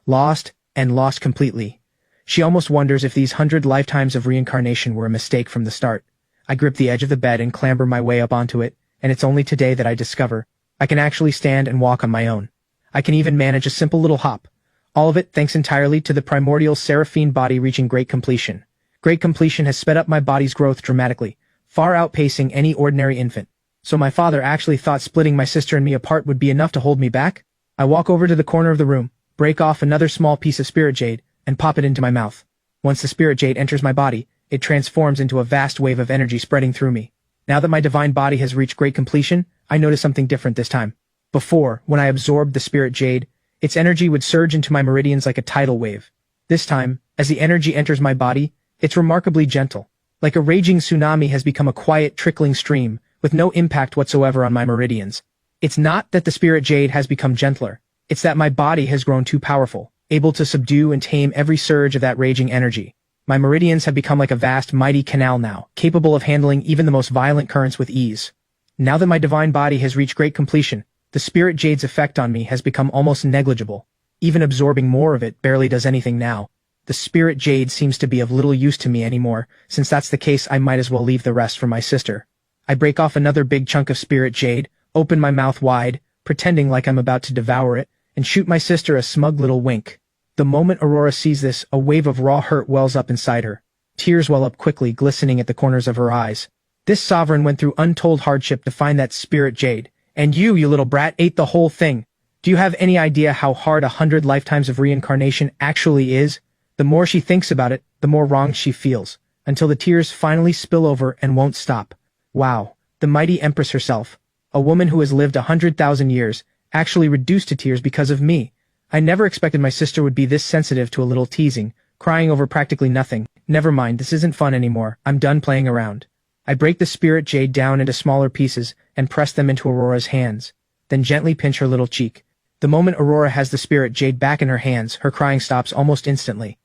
Lost, and lost completely. She almost wonders if these 100 lifetimes of reincarnation were a mistake from the start. I grip the edge of the bed and clamber my way up onto it, and it's only today that I discover I can actually stand and walk on my own. I can even manage a simple little hop. All of it thanks entirely to the primordial Seraphine body reaching great completion. Great completion has sped up my body's growth dramatically, far outpacing any ordinary infant. So my father actually thought splitting my sister and me apart would be enough to hold me back? I walk over to the corner of the room, break off another small piece of spirit jade, and pop it into my mouth. Once the spirit jade enters my body, it transforms into a vast wave of energy spreading through me. Now that my divine body has reached great completion, I notice something different this time. Before, when I absorbed the spirit jade, its energy would surge into my meridians like a tidal wave. This time, as the energy enters my body, it's remarkably gentle. Like a raging tsunami has become a quiet, trickling stream, with no impact whatsoever on my meridians. It's not that the spirit jade has become gentler. It's that my body has grown too powerful, able to subdue and tame every surge of that raging energy. My meridians have become like a vast, mighty canal now, capable of handling even the most violent currents with ease. Now that my divine body has reached great completion, the spirit jade's effect on me has become almost negligible. Even absorbing more of it barely does anything now. The spirit jade seems to be of little use to me anymore. Since that's the case, I might as well leave the rest for my sister. I break off another big chunk of spirit jade, open my mouth wide, pretending like I'm about to devour it, and shoot my sister a smug little wink. The moment Aurora sees this, a wave of raw hurt wells up inside her. Tears well up quickly, glistening at the corners of her eyes. This sovereign went through untold hardship to find that spirit jade. And you little brat, ate the whole thing. Do you have any idea how hard 100 lifetimes of reincarnation actually is? The more she thinks about it, the more wronged she feels, until the tears finally spill over and won't stop. Wow, the mighty Empress herself, a woman who has lived 100,000 years, actually reduced to tears because of me. I never expected my sister would be this sensitive to a little teasing, crying over practically nothing. Never mind, this isn't fun anymore. I'm done playing around. I break the spirit jade down into smaller pieces and press them into Aurora's hands, then gently pinch her little cheek. The moment Aurora has the spirit jade back in her hands, her crying stops almost instantly.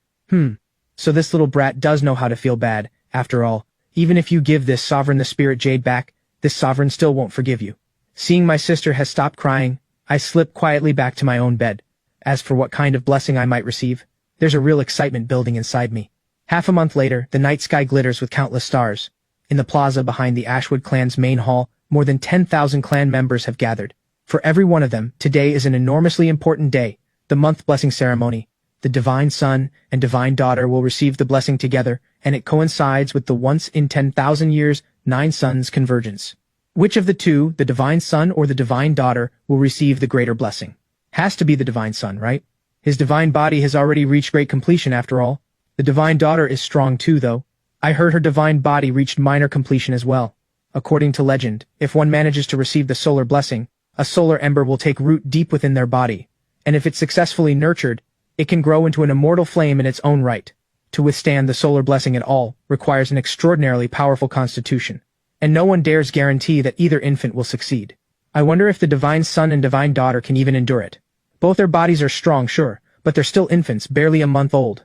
So this little brat does know how to feel bad, after all. Even if you give this sovereign the spirit jade back, this sovereign still won't forgive you. Seeing my sister has stopped crying, I slip quietly back to my own bed. As for what kind of blessing I might receive, there's a real excitement building inside me. Half a month later, the night sky glitters with countless stars. In the plaza behind the Ashwood clan's main hall, more than 10,000 clan members have gathered. For every one of them, today is an enormously important day, The month blessing ceremony. The divine son and divine daughter will receive the blessing together, and it coincides with the once in 10,000 years 9 suns convergence. Which of the two, the divine son or the divine daughter, will receive the greater blessing? Has to be the divine son, right? His divine body has already reached great completion after all. The divine daughter is strong too, though. I heard her divine body reached minor completion as well. According to legend, if one manages to receive the solar blessing, a solar ember will take root deep within their body, and if it's successfully nurtured, it can grow into an immortal flame in its own right. To withstand the solar blessing at all requires an extraordinarily powerful constitution, and no one dares guarantee that either infant will succeed. I wonder if the divine son and divine daughter can even endure it. Both their bodies are strong, sure, but they're still infants, barely a month old.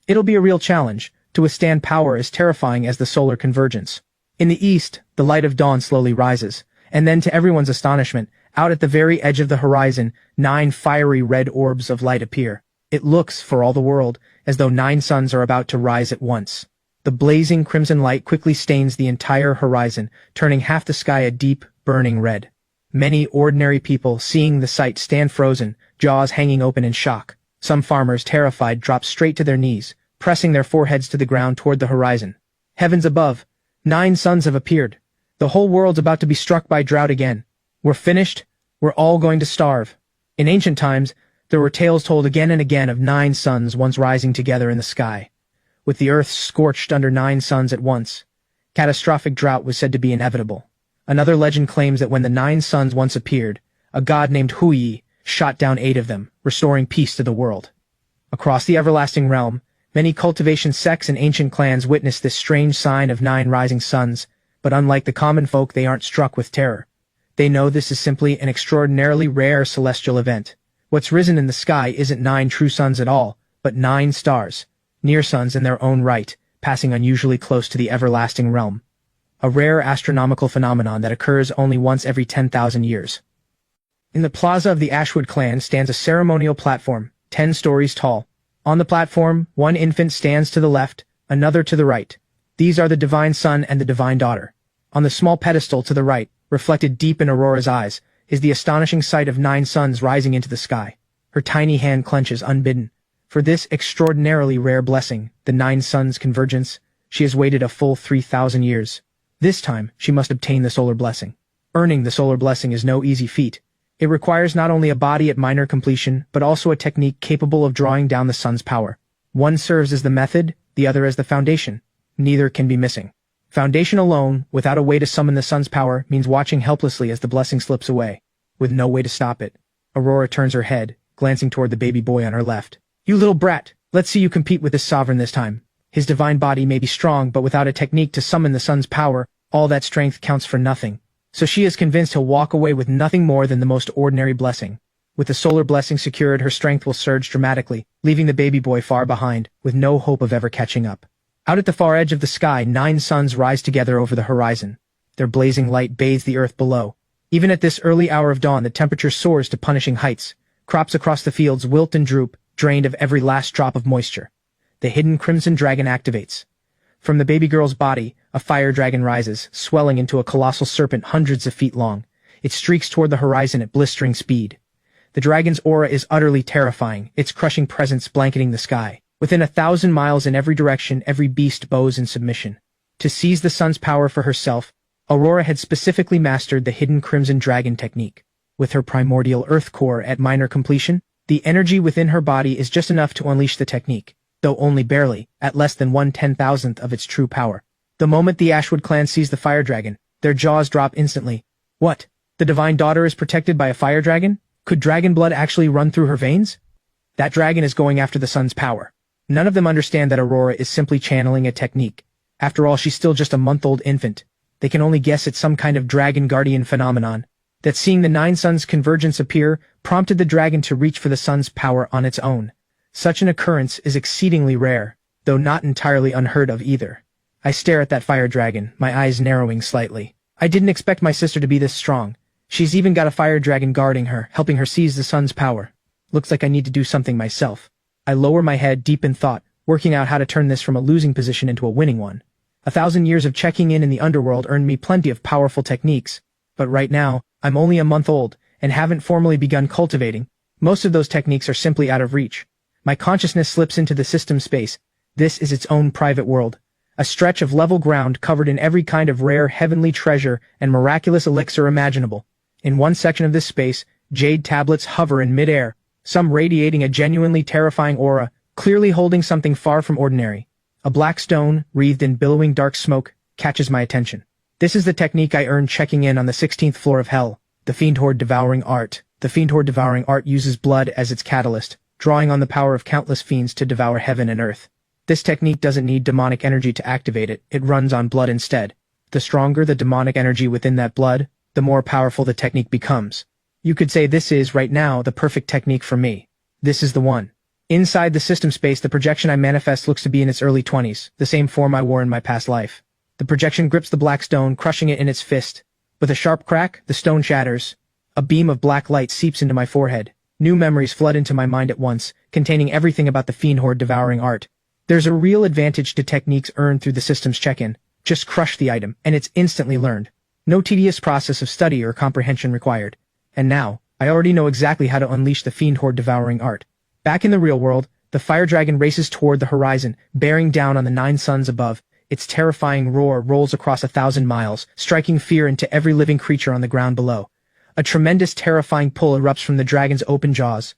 It'll be a real challenge to withstand power as terrifying as the solar convergence. In the east, the light of dawn slowly rises, and then to everyone's astonishment, out at the very edge of the horizon, 9 fiery red orbs of light appear. It looks, for all the world, as though 9 suns are about to rise at once. The blazing crimson light quickly stains the entire horizon, turning half the sky a deep, burning red. Many ordinary people, seeing the sight, stand frozen, jaws hanging open in shock. Some farmers, terrified, drop straight to their knees, pressing their foreheads to the ground toward the horizon. Heavens above! 9 suns have appeared. The whole world's about to be struck by drought again. We're finished. We're all going to starve. In ancient times, there were tales told again and again of 9 suns once rising together in the sky. With the earth scorched under 9 suns at once, catastrophic drought was said to be inevitable. Another legend claims that when the 9 suns once appeared, a god named Huyi shot down 8 of them, restoring peace to the world. Across the everlasting realm, many cultivation sects and ancient clans witnessed this strange sign of 9 rising suns, but unlike the common folk, they aren't struck with terror. They know this is simply an extraordinarily rare celestial event. What's risen in the sky isn't 9 true suns at all, but 9 stars, near suns in their own right, passing unusually close to the everlasting realm. A rare astronomical phenomenon that occurs only once every 10,000 years. In the plaza of the Ashwood clan stands a ceremonial platform, 10 stories tall. On the platform, 1 infant stands to the left, another to the right. These are the divine son and the divine daughter. On the small pedestal to the right, reflected deep in Aurora's eyes, is the astonishing sight of 9 suns rising into the sky. Her tiny hand clenches unbidden. For this extraordinarily rare blessing, the 9 suns convergence, she has waited a full 3,000 years. This time, she must obtain the solar blessing. Earning the solar blessing is no easy feat. It requires not only a body at minor completion, but also a technique capable of drawing down the sun's power. One serves as the method, the other as the foundation. Neither can be missing. Foundation alone, without a way to summon the sun's power, means watching helplessly as the blessing slips away, with no way to stop it. Aurora turns her head, glancing toward the baby boy on her left. You little brat, let's see you compete with this sovereign this time. His divine body may be strong, but without a technique to summon the sun's power, all that strength counts for nothing. So she is convinced he'll walk away with nothing more than the most ordinary blessing. With the solar blessing secured, her strength will surge dramatically, leaving the baby boy far behind, with no hope of ever catching up. Out at the far edge of the sky, 9 suns rise together over the horizon. Their blazing light bathes the earth below. Even at this early hour of dawn, the temperature soars to punishing heights. Crops across the fields wilt and droop, drained of every last drop of moisture. The hidden crimson dragon activates. From the baby girl's body, a fire dragon rises, swelling into a colossal serpent hundreds of feet long. It streaks toward the horizon at blistering speed. The dragon's aura is utterly terrifying, its crushing presence blanketing the sky. Within 1,000 miles in every direction, every beast bows in submission. To seize the sun's power for herself, Aurora had specifically mastered the hidden crimson dragon technique. With her primordial earth core at minor completion, the energy within her body is just enough to unleash the technique, though only barely, at less than 1/10,000th of its true power. The moment the Ashwood clan sees the fire dragon, their jaws drop instantly. What? The divine daughter is protected by a fire dragon? Could dragon blood actually run through her veins? That dragon is going after the sun's power. None of them understand that Aurora is simply channeling a technique. After all, she's still just a month-old infant. They can only guess it's some kind of dragon guardian phenomenon. That seeing the 9 suns convergence appear prompted the dragon to reach for the sun's power on its own. Such an occurrence is exceedingly rare, though not entirely unheard of either. I stare at that fire dragon, my eyes narrowing slightly. I didn't expect my sister to be this strong. She's even got a fire dragon guarding her, helping her seize the sun's power. Looks like I need to do something myself. I lower my head deep in thought, working out how to turn this from a losing position into a winning one. 1,000 years of checking in the underworld earned me plenty of powerful techniques, but right now, I'm only a month old, and haven't formally begun cultivating. Most of those techniques are simply out of reach. My consciousness slips into the system space. This is its own private world. A stretch of level ground covered in every kind of rare heavenly treasure and miraculous elixir imaginable. In one section of this space, jade tablets hover in midair, some radiating a genuinely terrifying aura, clearly holding something far from ordinary. A black stone, wreathed in billowing dark smoke, catches my attention. This is the technique I earned checking in on the 16th floor of Hell, the Fiend Horde Devouring Art. The Fiend Horde Devouring Art uses blood as its catalyst, drawing on the power of countless fiends to devour heaven and earth. This technique doesn't need demonic energy to activate it, it runs on blood instead. The stronger the demonic energy within that blood, the more powerful the technique becomes. You could say this is, right now, the perfect technique for me. This is the one. Inside the system space, the projection I manifest looks to be in its early 20s, the same form I wore in my past life. The projection grips the black stone, crushing it in its fist. With a sharp crack, the stone shatters. A beam of black light seeps into my forehead. New memories flood into my mind at once, containing everything about the Fiend Horde Devouring Art. There's a real advantage to techniques earned through the system's check-in. Just crush the item, and it's instantly learned. No tedious process of study or comprehension required. And now, I already know exactly how to unleash the Fiend Horde Devouring Art. Back in the real world, the fire dragon races toward the horizon, bearing down on the 9 suns above. Its terrifying roar rolls across 1,000 miles, striking fear into every living creature on the ground below. A tremendous terrifying pull erupts from the dragon's open jaws.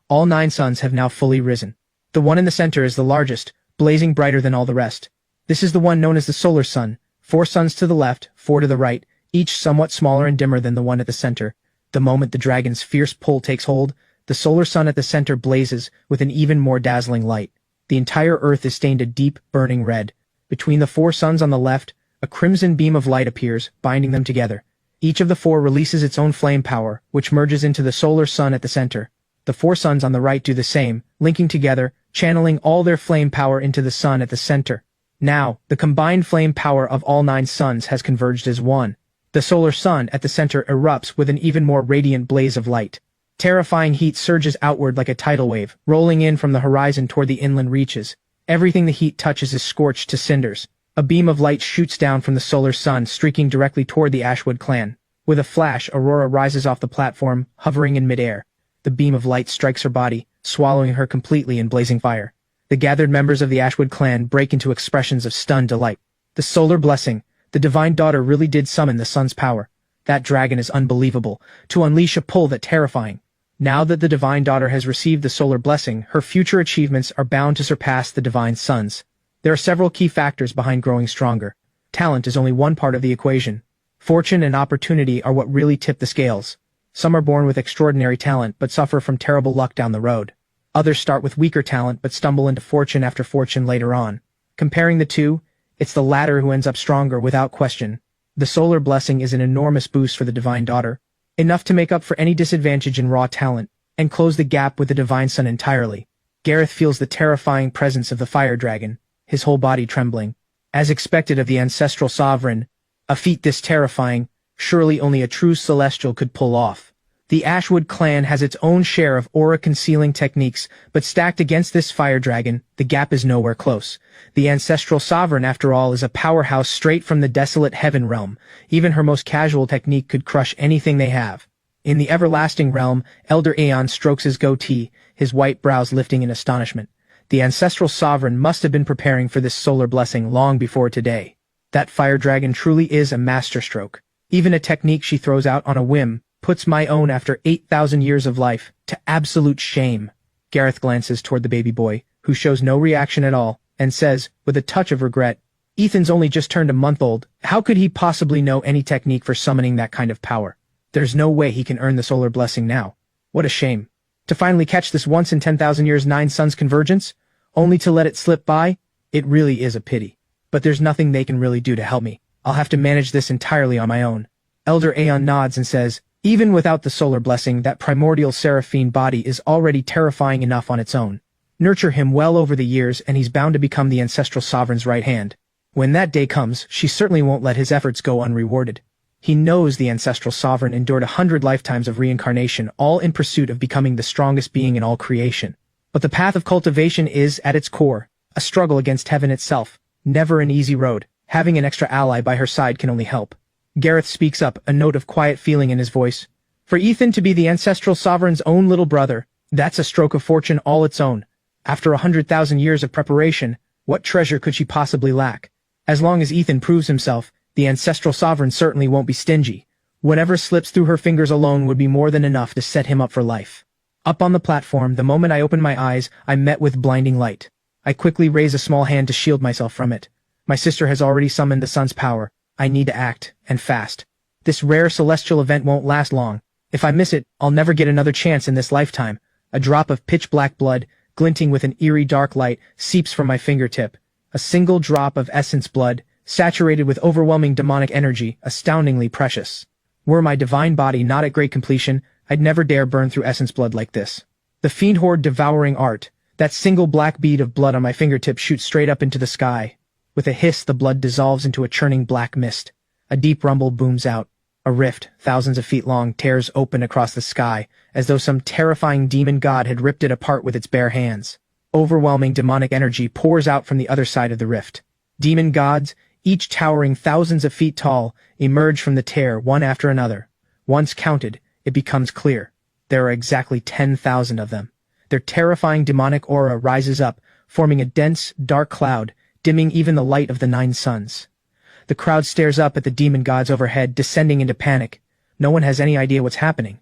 All 9 suns have now fully risen. The one in the center is the largest, blazing brighter than all the rest. This is the one known as the solar sun. 4 suns to the left, 4 to the right, each somewhat smaller and dimmer than the one at the center. The moment the dragon's fierce pull takes hold, the solar sun at the center blazes with an even more dazzling light. The entire earth is stained a deep, burning red. Between the 4 suns on the left, a crimson beam of light appears, binding them together. Each of the 4 releases its own flame power, which merges into the solar sun at the center. The 4 suns on the right do the same, linking together, channeling all their flame power into the sun at the center. Now, the combined flame power of all 9 suns has converged as one. The solar sun at the center erupts with an even more radiant blaze of light. Terrifying heat surges outward like a tidal wave, rolling in from the horizon toward the inland reaches. Everything the heat touches is scorched to cinders. A beam of light shoots down from the solar sun, streaking directly toward the Ashwood clan. With a flash, Aurora rises off the platform, hovering in midair. The beam of light strikes her body, swallowing her completely in blazing fire. The gathered members of the Ashwood clan break into expressions of stunned delight. The solar blessing. The divine daughter really did summon the sun's power. That dragon is unbelievable. To unleash a pull that terrifying. Now that the divine daughter has received the solar blessing, her future achievements are bound to surpass the divine sun's. There are several key factors behind growing stronger. Talent is only one part of the equation. Fortune and opportunity are what really tip the scales. Some are born with extraordinary talent but suffer from terrible luck down the road. Others start with weaker talent but stumble into fortune after fortune later on. Comparing the two, it's the latter who ends up stronger without question. The solar blessing is an enormous boost for the divine daughter, enough to make up for any disadvantage in raw talent, and close the gap with the divine sun entirely. Gareth feels the terrifying presence of the fire dragon, his whole body trembling. As expected of the ancestral sovereign, a feat this terrifying, surely only a true celestial could pull off. The Ashwood clan has its own share of aura-concealing techniques, but stacked against this fire dragon, the gap is nowhere close. The ancestral sovereign, after all, is a powerhouse straight from the desolate heaven realm. Even her most casual technique could crush anything they have. In the everlasting realm, Elder Aeon strokes his goatee, his white brows lifting in astonishment. The ancestral sovereign must have been preparing for this solar blessing long before today. That fire dragon truly is a masterstroke. Even a technique she throws out on a whim puts my own after 8,000 years of life to absolute shame. Gareth glances toward the baby boy, who shows no reaction at all, and says, with a touch of regret, Ethan's only just turned a month old. How could he possibly know any technique for summoning that kind of power? There's no way he can earn the solar blessing now. What a shame. To finally catch this once in 10,000 years 9 suns convergence, only to let it slip by, it really is a pity. But there's nothing they can really do to help me. I'll have to manage this entirely on my own. Elder Aeon nods and says, even without the solar blessing, that primordial seraphine body is already terrifying enough on its own. Nurture him well over the years and he's bound to become the ancestral sovereign's right hand. When that day comes, she certainly won't let his efforts go unrewarded. He knows the ancestral sovereign endured 100 lifetimes of reincarnation, all in pursuit of becoming the strongest being in all creation. But the path of cultivation is, at its core, a struggle against heaven itself. Never an easy road. Having an extra ally by her side can only help. Gareth speaks up, a note of quiet feeling in his voice. For Ethan to be the ancestral sovereign's own little brother, That's a stroke of fortune all its own. After 100,000 years of preparation, what treasure could she possibly lack? As long as Ethan proves himself, the ancestral sovereign certainly won't be stingy. Whatever slips through her fingers alone would be more than enough to set him up for life. Up on the platform, the moment I opened my eyes, I met with blinding light. I quickly raise a small hand to shield myself from it. My sister has already summoned the sun's power. I need to act, and fast. This rare celestial event won't last long. If I miss it, I'll never get another chance in this lifetime. A drop of pitch-black blood, glinting with an eerie dark light, seeps from my fingertip. A single drop of essence blood, saturated with overwhelming demonic energy, astoundingly precious. Were my divine body not at great completion, I'd never dare burn through essence blood like this. The fiend horde devouring art. That single black bead of blood on my fingertip shoots straight up into the sky. With a hiss, the blood dissolves into a churning black mist. A deep rumble booms out. A rift, thousands of feet long, tears open across the sky, as though some terrifying demon god had ripped it apart with its bare hands. Overwhelming demonic energy pours out from the other side of the rift. Demon gods, each towering thousands of feet tall, emerge from the tear one after another. Once counted, it becomes clear. There are exactly 10,000 of them. Their terrifying demonic aura rises up, forming a dense, dark cloud, dimming even the light of the 9 suns. The crowd stares up at the demon gods overhead, descending into panic. No one has any idea what's happening.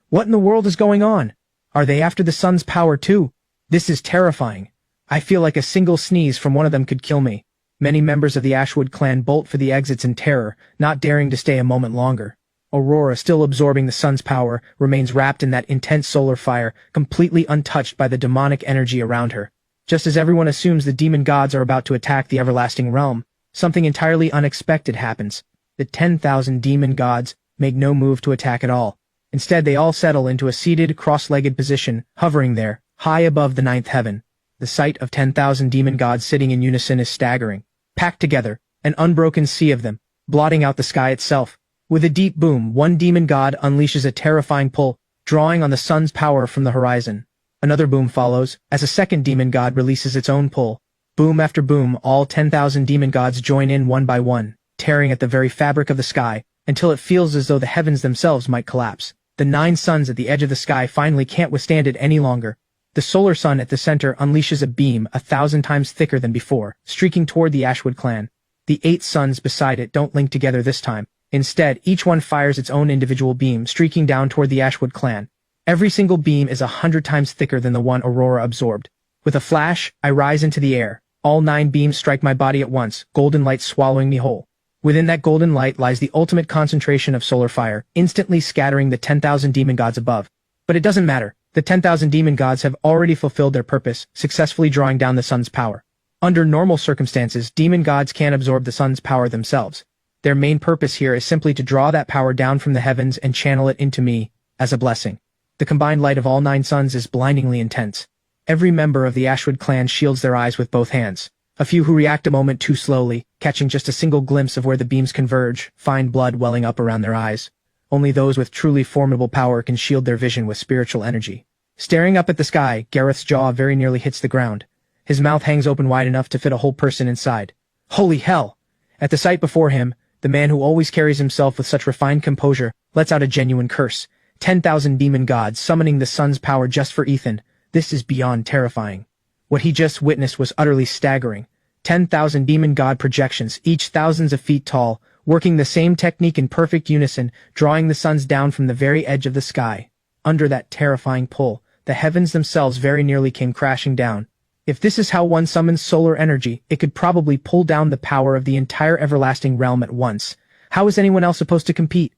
What in the world is going on? Are they after the sun's power too? This is terrifying. I feel like a single sneeze from one of them could kill me. Many members of the Ashwood clan bolt for the exits in terror, not daring to stay a moment longer. Aurora, still absorbing the sun's power, remains wrapped in that intense solar fire, completely untouched by the demonic energy around her. Just as everyone assumes the demon gods are about to attack the everlasting realm, something entirely unexpected happens. The 10,000 demon gods make no move to attack at all. Instead, they all settle into a seated, cross-legged position, hovering there, high above the 9th heaven. The sight of 10,000 demon gods sitting in unison is staggering. Packed together, an unbroken sea of them, blotting out the sky itself. With a deep boom, one demon god unleashes a terrifying pull, drawing on the sun's power from the horizon. Another boom follows, as a second demon god releases its own pull. Boom after boom, all 10,000 demon gods join in one by one, tearing at the very fabric of the sky, until it feels as though the heavens themselves might collapse. The 9 suns at the edge of the sky finally can't withstand it any longer. The solar sun at the center unleashes a beam 1,000 times thicker than before, streaking toward the Ashwood clan. The 8 suns beside it don't link together this time. Instead, each one fires its own individual beam, streaking down toward the Ashwood clan. Every single beam is 100 times thicker than the one Aurora absorbed. With a flash, I rise into the air. All 9 beams strike my body at once, golden light swallowing me whole. Within that golden light lies the ultimate concentration of solar fire, instantly scattering the 10,000 demon gods above. But it doesn't matter. The 10,000 demon gods have already fulfilled their purpose, successfully drawing down the sun's power. Under normal circumstances, demon gods can't absorb the sun's power themselves. Their main purpose here is simply to draw that power down from the heavens and channel it into me, as a blessing. The combined light of all 9 suns is blindingly intense. Every member of the Ashwood clan shields their eyes with both hands. A few who react a moment too slowly, catching just a single glimpse of where the beams converge, find blood welling up around their eyes. Only those with truly formidable power can shield their vision with spiritual energy. Staring up at the sky, Gareth's jaw very nearly hits the ground. His mouth hangs open wide enough to fit a whole person inside. Holy hell! At the sight before him, the man who always carries himself with such refined composure lets out a genuine curse. 10,000 demon gods summoning the sun's power just for Ethan. This is beyond terrifying. What he just witnessed was utterly staggering. 10,000 demon god projections, each thousands of feet tall, working the same technique in perfect unison, drawing the suns down from the very edge of the sky. Under that terrifying pull, the heavens themselves very nearly came crashing down. If this is how one summons solar energy, it could probably pull down the power of the entire everlasting realm at once. How is anyone else supposed to compete?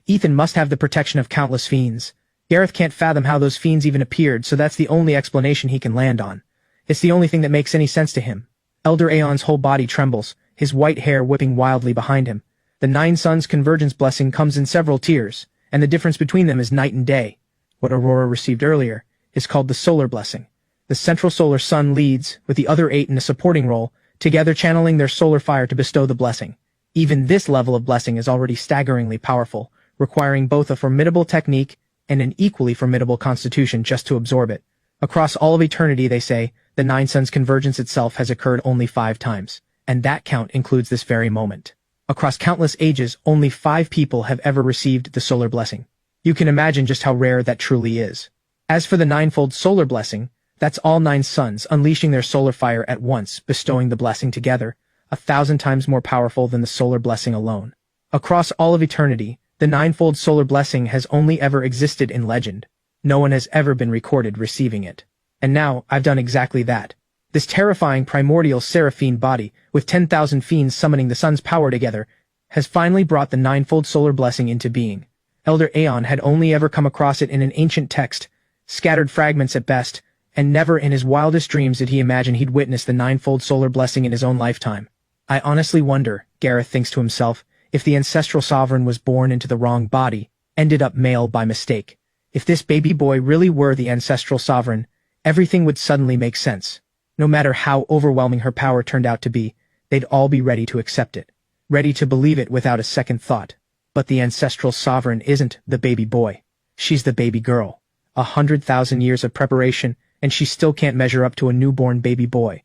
Ethan must have the protection of countless fiends. Gareth can't fathom how those fiends even appeared, so that's the only explanation he can land on. It's the only thing that makes any sense to him. Elder Aeon's whole body trembles, his white hair whipping wildly behind him. The 9 suns convergence blessing comes in several tiers, and the difference between them is night and day. What Aurora received earlier is called the solar blessing. The central solar sun leads, with the other 8 in a supporting role, together channeling their solar fire to bestow the blessing. Even this level of blessing is already staggeringly powerful, requiring both a formidable technique and an equally formidable constitution just to absorb it. Across all of eternity, they say, the 9 suns convergence itself has occurred only 5 times, and that count includes this very moment. Across countless ages, only 5 people have ever received the solar blessing. You can imagine just how rare that truly is. As for the ninefold solar blessing, that's all 9 suns unleashing their solar fire at once, bestowing the blessing together, 1,000 times more powerful than the solar blessing alone. Across all of eternity, the ninefold solar blessing has only ever existed in legend. No one has ever been recorded receiving it. And now, I've done exactly that. This terrifying primordial seraphine body, with 10,000 fiends summoning the sun's power together, has finally brought the ninefold solar blessing into being. Elder Aeon had only ever come across it in an ancient text, scattered fragments at best, and never in his wildest dreams did he imagine he'd witness the ninefold solar blessing in his own lifetime. I honestly wonder, Gareth thinks to himself, if the ancestral sovereign was born into the wrong body, ended up male by mistake. If this baby boy really were the ancestral sovereign, everything would suddenly make sense. No matter how overwhelming her power turned out to be, they'd all be ready to accept it, ready to believe it without a second thought. But the ancestral sovereign isn't the baby boy. She's the baby girl. 100,000 years of preparation, and she still can't measure up to a newborn baby boy.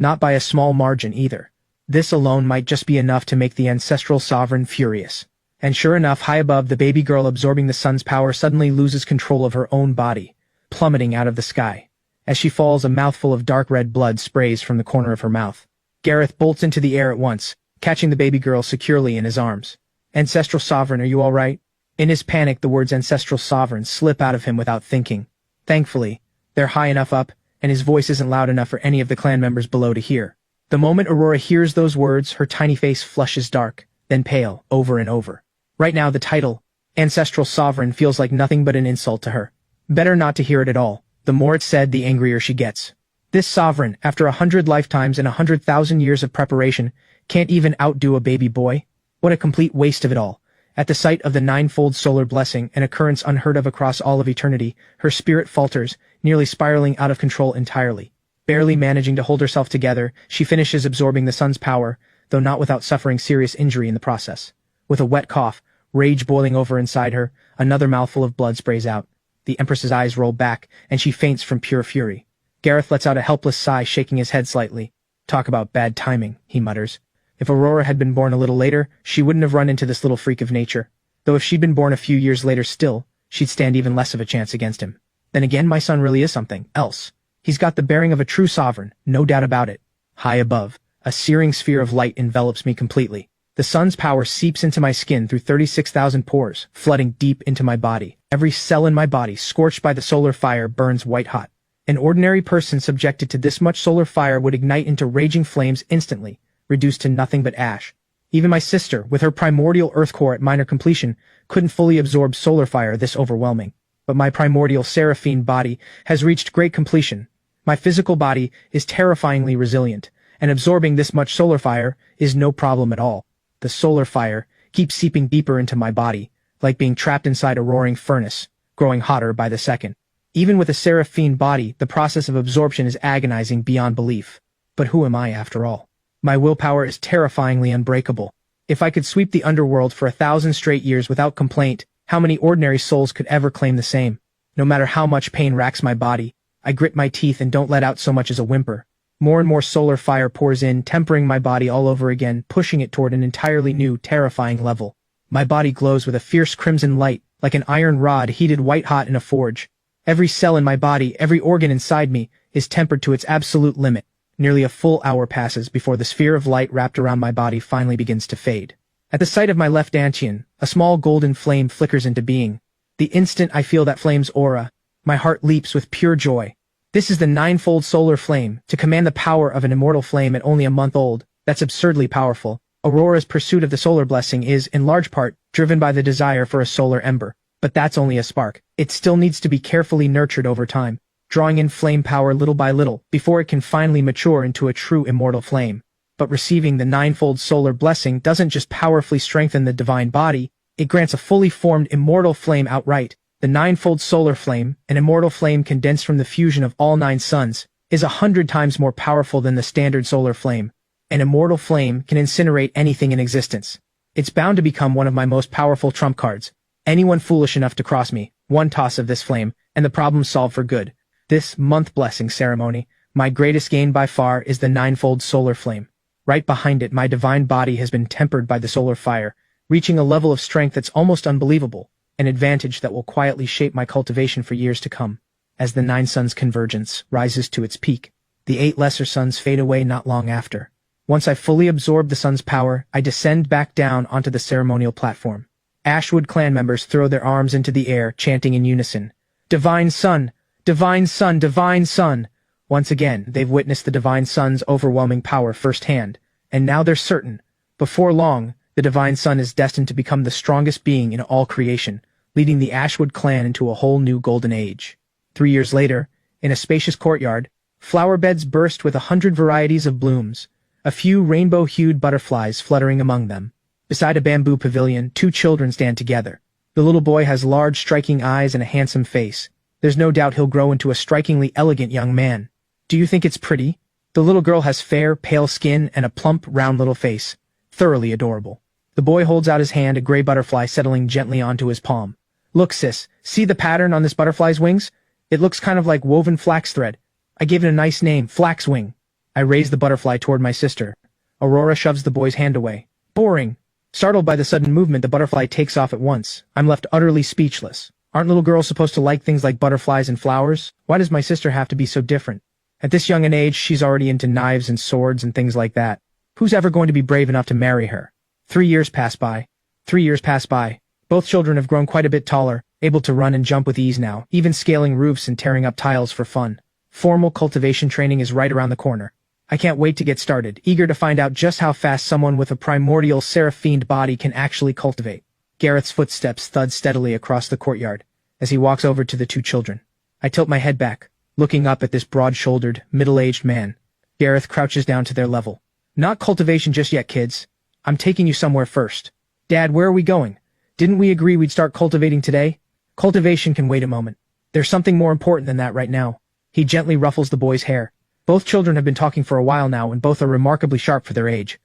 Not by a small margin either. This alone might just be enough to make the ancestral sovereign furious. And sure enough, high above, the baby girl absorbing the sun's power suddenly loses control of her own body, plummeting out of the sky. As she falls, a mouthful of dark red blood sprays from the corner of her mouth. Gareth bolts into the air at once, catching the baby girl securely in his arms. Ancestral sovereign, are you all right? In his panic, the words ancestral sovereign slip out of him without thinking. Thankfully, they're high enough up, and his voice isn't loud enough for any of the clan members below to hear. The moment Aurora hears those words, her tiny face flushes dark, then pale, over and over. Right now, the title, Ancestral Sovereign, feels like nothing but an insult to her. Better not to hear it at all. The more it's said, the angrier she gets. This sovereign, after 100 lifetimes and 100,000 years of preparation, can't even outdo a baby boy? What a complete waste of it all. At the sight of the ninefold solar blessing, an occurrence unheard of across all of eternity, her spirit falters, nearly spiraling out of control entirely. Barely managing to hold herself together, she finishes absorbing the sun's power, though not without suffering serious injury in the process. With a wet cough, rage boiling over inside her, another mouthful of blood sprays out. The Empress's eyes roll back, and she faints from pure fury. Gareth lets out a helpless sigh, shaking his head slightly. Talk about bad timing, he mutters. If Aurora had been born a little later, she wouldn't have run into this little freak of nature. Though if she'd been born a few years later still, she'd stand even less of a chance against him. Then again, my son really is something else. He's got the bearing of a true sovereign, no doubt about it. High above, a searing sphere of light envelops me completely. The sun's power seeps into my skin through 36,000 pores, flooding deep into my body. Every cell in my body, scorched by the solar fire, burns white hot. An ordinary person subjected to this much solar fire would ignite into raging flames instantly, reduced to nothing but ash. Even my sister, with her primordial earth core at minor completion, couldn't fully absorb solar fire this overwhelming. But my primordial seraphine body has reached great completion. My physical body is terrifyingly resilient, and absorbing this much solar fire is no problem at all. The solar fire keeps seeping deeper into my body, like being trapped inside a roaring furnace, growing hotter by the second. Even with a seraphine body, the process of absorption is agonizing beyond belief. But who am I, after all? My willpower is terrifyingly unbreakable. If I could sweep the underworld for 1,000 straight years without complaint, how many ordinary souls could ever claim the same? No matter how much pain racks my body, I grit my teeth and don't let out so much as a whimper. More and more solar fire pours in, tempering my body all over again, pushing it toward an entirely new, terrifying level. My body glows with a fierce crimson light, like an iron rod heated white-hot in a forge. Every cell in my body, every organ inside me, is tempered to its absolute limit. Nearly a full hour passes before the sphere of light wrapped around my body finally begins to fade. At the sight of my left dantian, a small golden flame flickers into being. The instant I feel that flame's aura, my heart leaps with pure joy. This is the ninefold solar flame. To command the power of an immortal flame at only a month old, that's absurdly powerful. Aurora's pursuit of the solar blessing is, in large part, driven by the desire for a solar ember. But that's only a spark. It still needs to be carefully nurtured over time, drawing in flame power little by little, before it can finally mature into a true immortal flame. But receiving the ninefold solar blessing doesn't just powerfully strengthen the divine body, it grants a fully formed immortal flame outright. The ninefold solar flame, an immortal flame condensed from the fusion of all 9 suns, is 100 times more powerful than the standard solar flame. An immortal flame can incinerate anything in existence. It's bound to become one of my most powerful trump cards. Anyone foolish enough to cross me, one toss of this flame, and the problem's solved for good. This month blessing ceremony, my greatest gain by far, is the ninefold solar flame. Right behind it, my divine body has been tempered by the solar fire, reaching a level of strength that's almost unbelievable, an advantage that will quietly shape my cultivation for years to come. as the 9 suns convergence rises to its peak. The 8 lesser suns fade away not long after. Once I fully absorb the sun's power, I descend back down onto the ceremonial platform. Ashwood clan members throw their arms into the air, chanting in unison, "Divine Sun! Divine Sun! Divine Sun!" Once again, they've witnessed the Divine Sun's overwhelming power firsthand, and now they're certain. Before long, the Divine Sun is destined to become the strongest being in all creation, leading the Ashwood clan into a whole new golden age. 3 years later, in a spacious courtyard, flower beds burst with 100 varieties of blooms, a few rainbow-hued butterflies fluttering among them. Beside a bamboo pavilion, 2 children stand together. The little boy has large, striking eyes and a handsome face. There's no doubt he'll grow into a strikingly elegant young man. Do you think it's pretty? The little girl has fair, pale skin and a plump, round little face. Thoroughly adorable. The boy holds out his hand, a gray butterfly settling gently onto his palm. "Look, sis, see the pattern on this butterfly's wings? It looks kind of like woven flax thread. I gave it a nice name, Flaxwing." I raise the butterfly toward my sister. Aurora shoves the boy's hand away. "Boring." Startled by the sudden movement, the butterfly takes off at once. I'm left utterly speechless. Aren't little girls supposed to like things like butterflies and flowers? Why does my sister have to be so different? At this young an age, she's already into knives and swords and things like that. Who's ever going to be brave enough to marry her? 3 years pass by. 3 years pass by. Both children have grown quite a bit taller, able to run and jump with ease now, even scaling roofs and tearing up tiles for fun. Formal cultivation training is right around the corner. I can't wait to get started, eager to find out just how fast someone with a primordial seraphined body can actually cultivate. Gareth's footsteps thud steadily across the courtyard as he walks over to the 2 children. I tilt my head back, looking up at this broad-shouldered, middle-aged man. Gareth crouches down to their level. "Not cultivation just yet, kids. I'm taking you somewhere first." "Dad, where are we going? Didn't we agree we'd start cultivating today?" "Cultivation can wait a moment. There's something more important than that right now." He gently ruffles the boy's hair. Both children have been talking for a while now, and both are remarkably sharp for their age.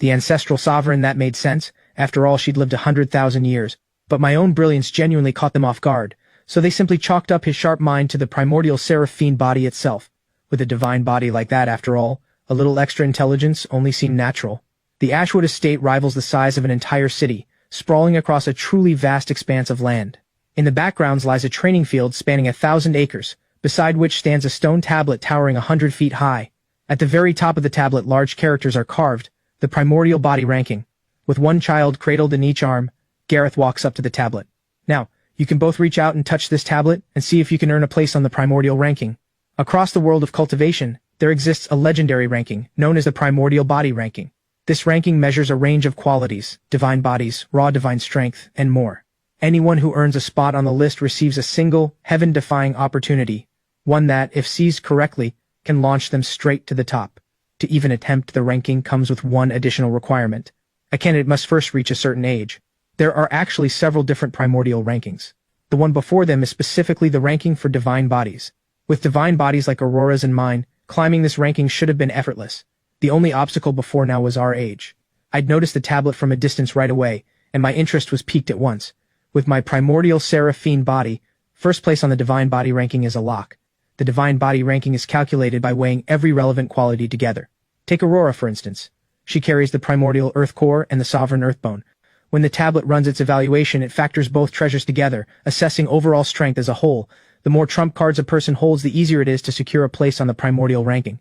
The ancestral sovereign, that made sense. After all, she'd lived 100,000 years. But my own brilliance genuinely caught them off guard, so they simply chalked up his sharp mind to the primordial seraphine body itself. With a divine body like that, after all, a little extra intelligence only seemed natural. The Ashwood estate rivals the size of an entire city, sprawling across a truly vast expanse of land. In the backgrounds lies a training field spanning 1,000 acres, beside which stands a stone tablet towering 100 feet high. At the very top of the tablet, large characters are carved, the primordial body ranking. With one child cradled in each arm, Gareth walks up to the tablet. "Now, you can both reach out and touch this tablet and see if you can earn a place on the primordial ranking." Across the world of cultivation, there exists a legendary ranking, known as the primordial body ranking. This ranking measures a range of qualities, divine bodies, raw divine strength, and more. Anyone who earns a spot on the list receives a single, heaven-defying opportunity, one that, if seized correctly, can launch them straight to the top. To even attempt the ranking comes with one additional requirement. A candidate must first reach a certain age. There are actually several different primordial rankings. The one before them is specifically the ranking for divine bodies. With divine bodies like Aurora's and mine, climbing this ranking should have been effortless. The only obstacle before now was our age. I'd noticed the tablet from a distance right away, and my interest was piqued at once. With my primordial seraphine body, first place on the divine body ranking is a lock. The divine body ranking is calculated by weighing every relevant quality together. Take Aurora, for instance. She carries the primordial earth core and the sovereign earth bone. When the tablet runs its evaluation, it factors both treasures together, assessing overall strength as a whole. The more trump cards a person holds, the easier it is to secure a place on the primordial ranking.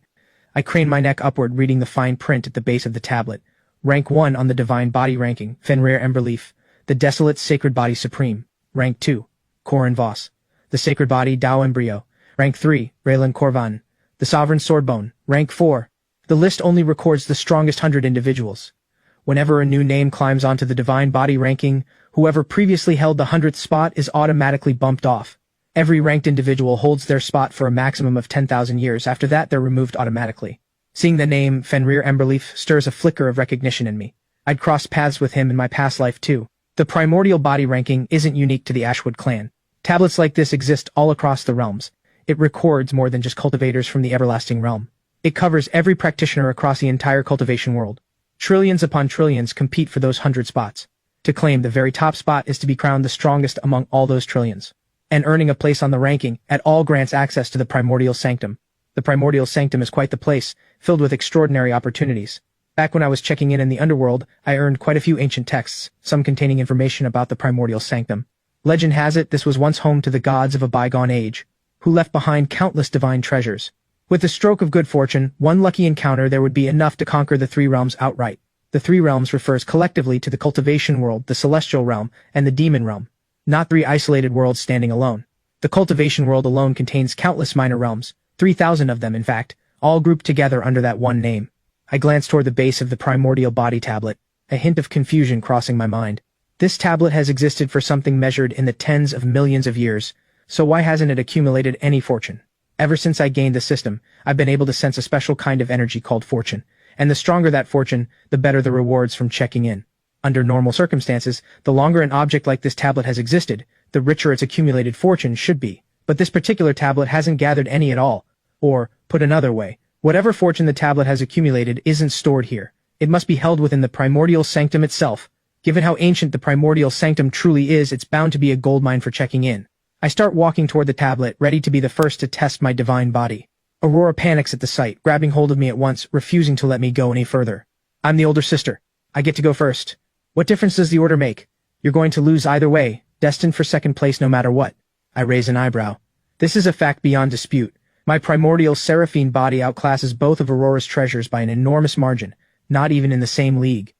I crane my neck upward, reading the fine print at the base of the tablet. Rank 1 on the divine body ranking, Fenrir Emberleaf, the desolate sacred body supreme. Rank 2, Corin Voss, the sacred body Dao Embryo. Rank 3, Raylan Corvan, the sovereign swordbone. Rank 4. The list only records the strongest 100 individuals. Whenever a new name climbs onto the divine body ranking, whoever previously held the 100th spot is automatically bumped off. Every ranked individual holds their spot for a maximum of 10,000 years. After that, they're removed automatically. Seeing the name Fenrir Emberleaf stirs a flicker of recognition in me. I'd crossed paths with him in my past life too. The primordial body ranking isn't unique to the Ashwood clan. Tablets like this exist all across the realms. It records more than just cultivators from the everlasting realm. It covers every practitioner across the entire cultivation world. Trillions upon trillions compete for those 100 spots. To claim the very top spot is to be crowned the strongest among all those trillions. And earning a place on the ranking at all grants access to the primordial sanctum. The primordial sanctum is quite the place, filled with extraordinary opportunities. Back when I was checking in the underworld, I earned quite a few ancient texts, some containing information about the primordial sanctum. Legend has it this was once home to the gods of a bygone age. who left behind countless divine treasures. With the stroke of good fortune, one lucky encounter there would be enough to conquer the three realms outright. The three realms refers collectively to the cultivation world, the celestial realm, and the demon realm, not three isolated worlds standing alone. The cultivation world alone contains countless minor realms, 3,000 of them in fact, all grouped together under that one name. I glanced toward the base of the primordial body tablet, a hint of confusion crossing my mind. This tablet has existed for something measured in the tens of millions of years, so why hasn't it accumulated any fortune? Ever since I gained the system, I've been able to sense a special kind of energy called fortune, and the stronger that fortune, the better the rewards from checking in. Under normal circumstances, the longer an object like this tablet has existed, the richer its accumulated fortune should be. But this particular tablet hasn't gathered any at all. Or, put another way, whatever fortune the tablet has accumulated isn't stored here. It must be held within the primordial sanctum itself. Given how ancient the primordial sanctum truly is, it's bound to be a goldmine for checking in. I start walking toward the tablet, ready to be the first to test my divine body. Aurora panics at the sight, grabbing hold of me at once, refusing to let me go any further. I'm the older sister. I get to go first. What difference does the order make? You're going to lose either way, destined for second place no matter what. I raise an eyebrow. This is a fact beyond dispute. My primordial seraphine body outclasses both of Aurora's treasures by an enormous margin, not even in the same league.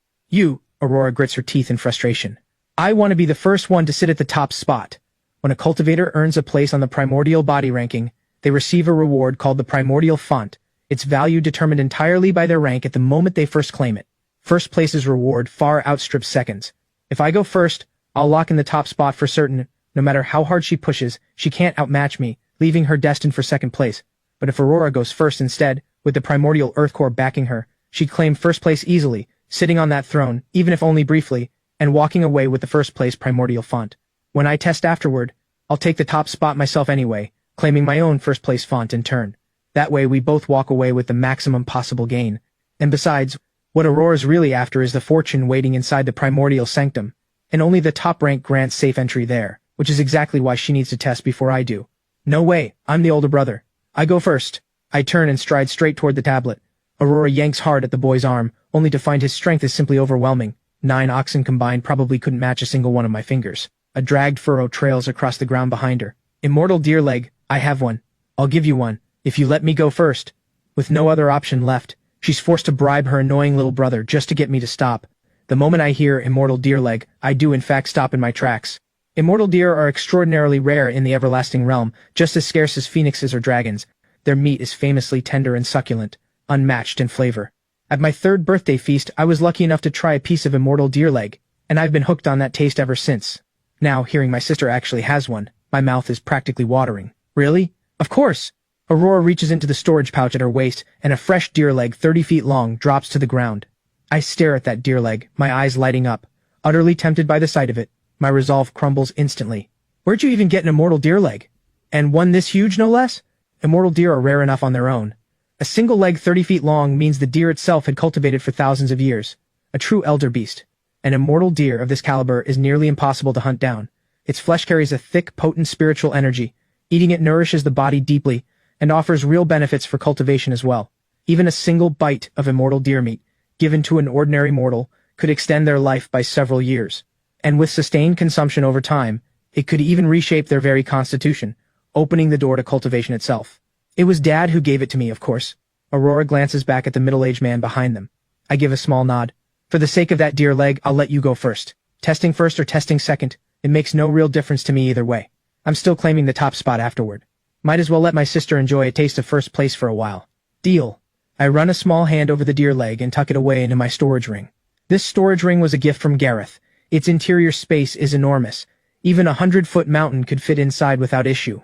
Aurora grits her teeth in frustration. I want to be the first one to sit at the top spot. When a cultivator earns a place on the primordial body ranking, they receive a reward called the primordial font, its value determined entirely by their rank at the moment they first claim it. First place's reward far outstrips seconds. If I go first, I'll lock in the top spot for certain. No matter how hard she pushes, she can't outmatch me, leaving her destined for second place. But if Aurora goes first instead, with the primordial earth core backing her, she'd claim first place easily, sitting on that throne, even if only briefly, and walking away with the first place primordial font. When I test afterward, I'll take the top spot myself anyway, claiming my own first place font in turn. That way we both walk away with the maximum possible gain. And besides, what Aurora's really after is the fortune waiting inside the primordial sanctum, and only the top rank grants safe entry there, which is exactly why she needs to test before I do. No way, I'm the older brother. I go first. I turn and stride straight toward the tablet. Aurora yanks hard at the boy's arm, only to find his strength is simply overwhelming. 9 oxen combined probably couldn't match a single one of my fingers. A dragged furrow trails across the ground behind her. Immortal deer leg, I have one. I'll give you one, if you let me go first. With no other option left, she's forced to bribe her annoying little brother just to get me to stop. The moment I hear immortal deer leg, I do in fact stop in my tracks. Immortal deer are extraordinarily rare in the everlasting realm, just as scarce as phoenixes or dragons. Their meat is famously tender and succulent, unmatched in flavor. At my 3rd birthday feast, I was lucky enough to try a piece of immortal deer leg, and I've been hooked on that taste ever since. Now, hearing my sister actually has one, my mouth is practically watering. Really? Of course! Aurora reaches into the storage pouch at her waist, and a fresh deer leg 30 feet long drops to the ground. I stare at that deer leg, my eyes lighting up. Utterly tempted by the sight of it, my resolve crumbles instantly. Where'd you even get an immortal deer leg? And one this huge, no less? Immortal deer are rare enough on their own. A single leg 30 feet long means the deer itself had cultivated for thousands of years. A true elder beast. An immortal deer of this caliber is nearly impossible to hunt down. Its flesh carries a thick, potent spiritual energy. Eating it nourishes the body deeply, and offers real benefits for cultivation as well. Even a single bite of immortal deer meat, given to an ordinary mortal, could extend their life by several years. And with sustained consumption over time, it could even reshape their very constitution, opening the door to cultivation itself. It was Dad who gave it to me, of course. Aurora glances back at the middle-aged man behind them. I give a small nod. For the sake of that deer leg, I'll let you go first. Testing first or testing second, it makes no real difference to me either way. I'm still claiming the top spot afterward. Might as well let my sister enjoy a taste of first place for a while. Deal. I run a small hand over the deer leg and tuck it away into my storage ring. This storage ring was a gift from Gareth. Its interior space is enormous. Even a 100-foot mountain could fit inside without issue.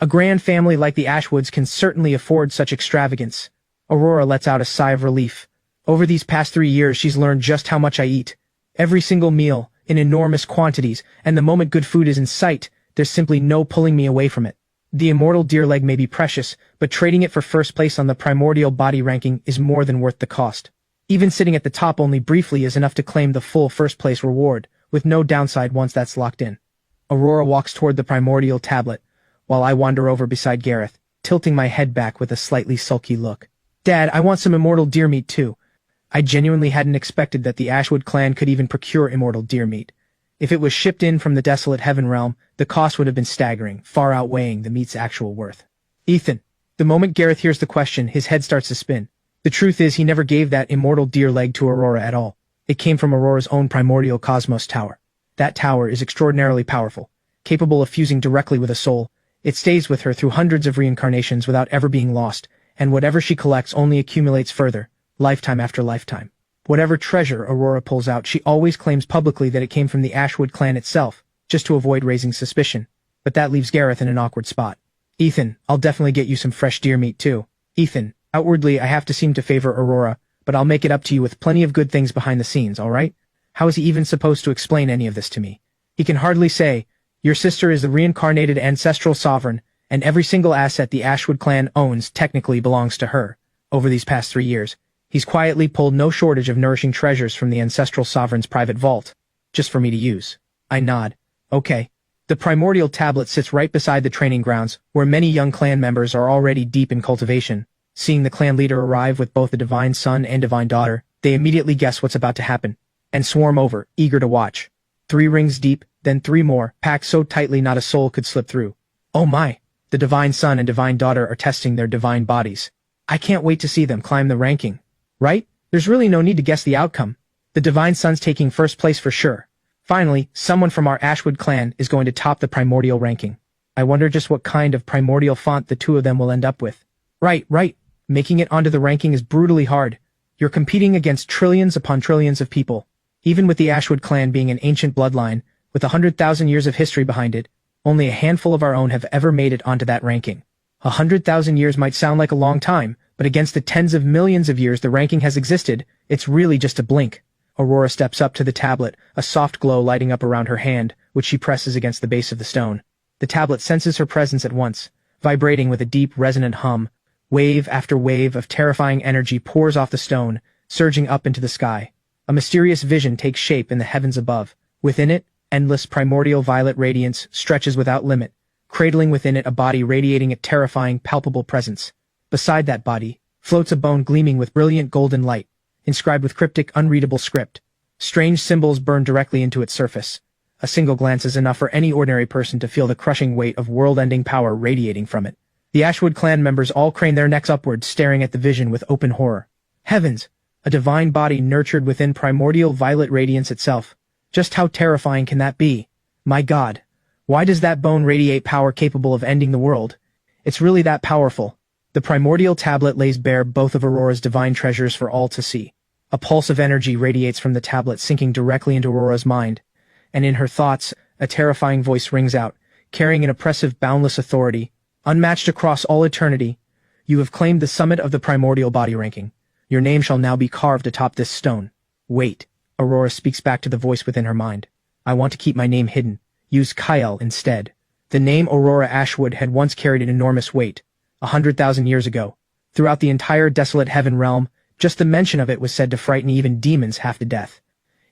A grand family like the Ashwoods can certainly afford such extravagance. Aurora lets out a sigh of relief. Over these past 3 years, she's learned just how much I eat. Every single meal, in enormous quantities, and the moment good food is in sight, there's simply no pulling me away from it. The immortal deer leg may be precious, but trading it for first place on the primordial body ranking is more than worth the cost. Even sitting at the top only briefly is enough to claim the full first place reward, with no downside once that's locked in. Aurora walks toward the primordial tablet, while I wander over beside Gareth, tilting my head back with a slightly sulky look. Dad, I want some immortal deer meat too. I genuinely hadn't expected that the Ashwood clan could even procure immortal deer meat. If it was shipped in from the desolate heaven realm, the cost would have been staggering, far outweighing the meat's actual worth. Ethan. The moment Gareth hears the question, his head starts to spin. The truth is he never gave that immortal deer leg to Aurora at all. It came from Aurora's own primordial cosmos tower. That tower is extraordinarily powerful, capable of fusing directly with a soul. It stays with her through hundreds of reincarnations without ever being lost, and whatever she collects only accumulates further, lifetime after lifetime. Whatever treasure Aurora pulls out, she always claims publicly that it came from the Ashwood clan itself, just to avoid raising suspicion. But that leaves Gareth in an awkward spot. Ethan, I'll definitely get you some fresh deer meat too. Ethan, outwardly I have to seem to favor Aurora, but I'll make it up to you with plenty of good things behind the scenes, alright? How is he even supposed to explain any of this to me? He can hardly say, your sister is the reincarnated ancestral sovereign, and every single asset the Ashwood clan owns technically belongs to her. Over these past 3 years, he's quietly pulled no shortage of nourishing treasures from the ancestral sovereign's private vault, just for me to use. I nod. Okay. The primordial tablet sits right beside the training grounds, where many young clan members are already deep in cultivation. Seeing the clan leader arrive with both the divine son and divine daughter, they immediately guess what's about to happen, and swarm over, eager to watch. 3 rings deep, then 3 more, packed so tightly not a soul could slip through. Oh my! The divine son and divine daughter are testing their divine bodies. I can't wait to see them climb the ranking. Right? There's really no need to guess the outcome. The divine son's taking first place for sure. Finally, someone from our Ashwood clan is going to top the primordial ranking. I wonder just what kind of primordial font the two of them will end up with. Right. Making it onto the ranking is brutally hard. You're competing against trillions upon trillions of people. Even with the Ashwood clan being an ancient bloodline, with 100,000 years of history behind it, only a handful of our own have ever made it onto that ranking. 100,000 years might sound like a long time, but against the tens of millions of years the ranking has existed, it's really just a blink. Aurora steps up to the tablet, a soft glow lighting up around her hand, which she presses against the base of the stone. The tablet senses her presence at once, vibrating with a deep, resonant hum. Wave after wave of terrifying energy pours off the stone, surging up into the sky. A mysterious vision takes shape in the heavens above. Within it, endless primordial violet radiance stretches without limit, cradling within it a body radiating a terrifying, palpable presence. Beside that body, floats a bone gleaming with brilliant golden light, inscribed with cryptic, unreadable script. Strange symbols burn directly into its surface. A single glance is enough for any ordinary person to feel the crushing weight of world-ending power radiating from it. The Ashwood clan members all crane their necks upward, staring at the vision with open horror. Heavens! A divine body nurtured within primordial violet radiance itself. Just how terrifying can that be? My God! Why does that bone radiate power capable of ending the world? It's really that powerful. The primordial tablet lays bare both of Aurora's divine treasures for all to see. A pulse of energy radiates from the tablet, sinking directly into Aurora's mind. And in her thoughts, a terrifying voice rings out, carrying an oppressive, boundless authority, unmatched across all eternity. You have claimed the summit of the primordial body ranking. Your name shall now be carved atop this stone. Wait. Aurora speaks back to the voice within her mind. I want to keep my name hidden. Use Kyle instead. The name Aurora Ashwood had once carried an enormous weight. 100,000 years ago. Throughout the entire desolate heaven realm, just the mention of it was said to frighten even demons half to death.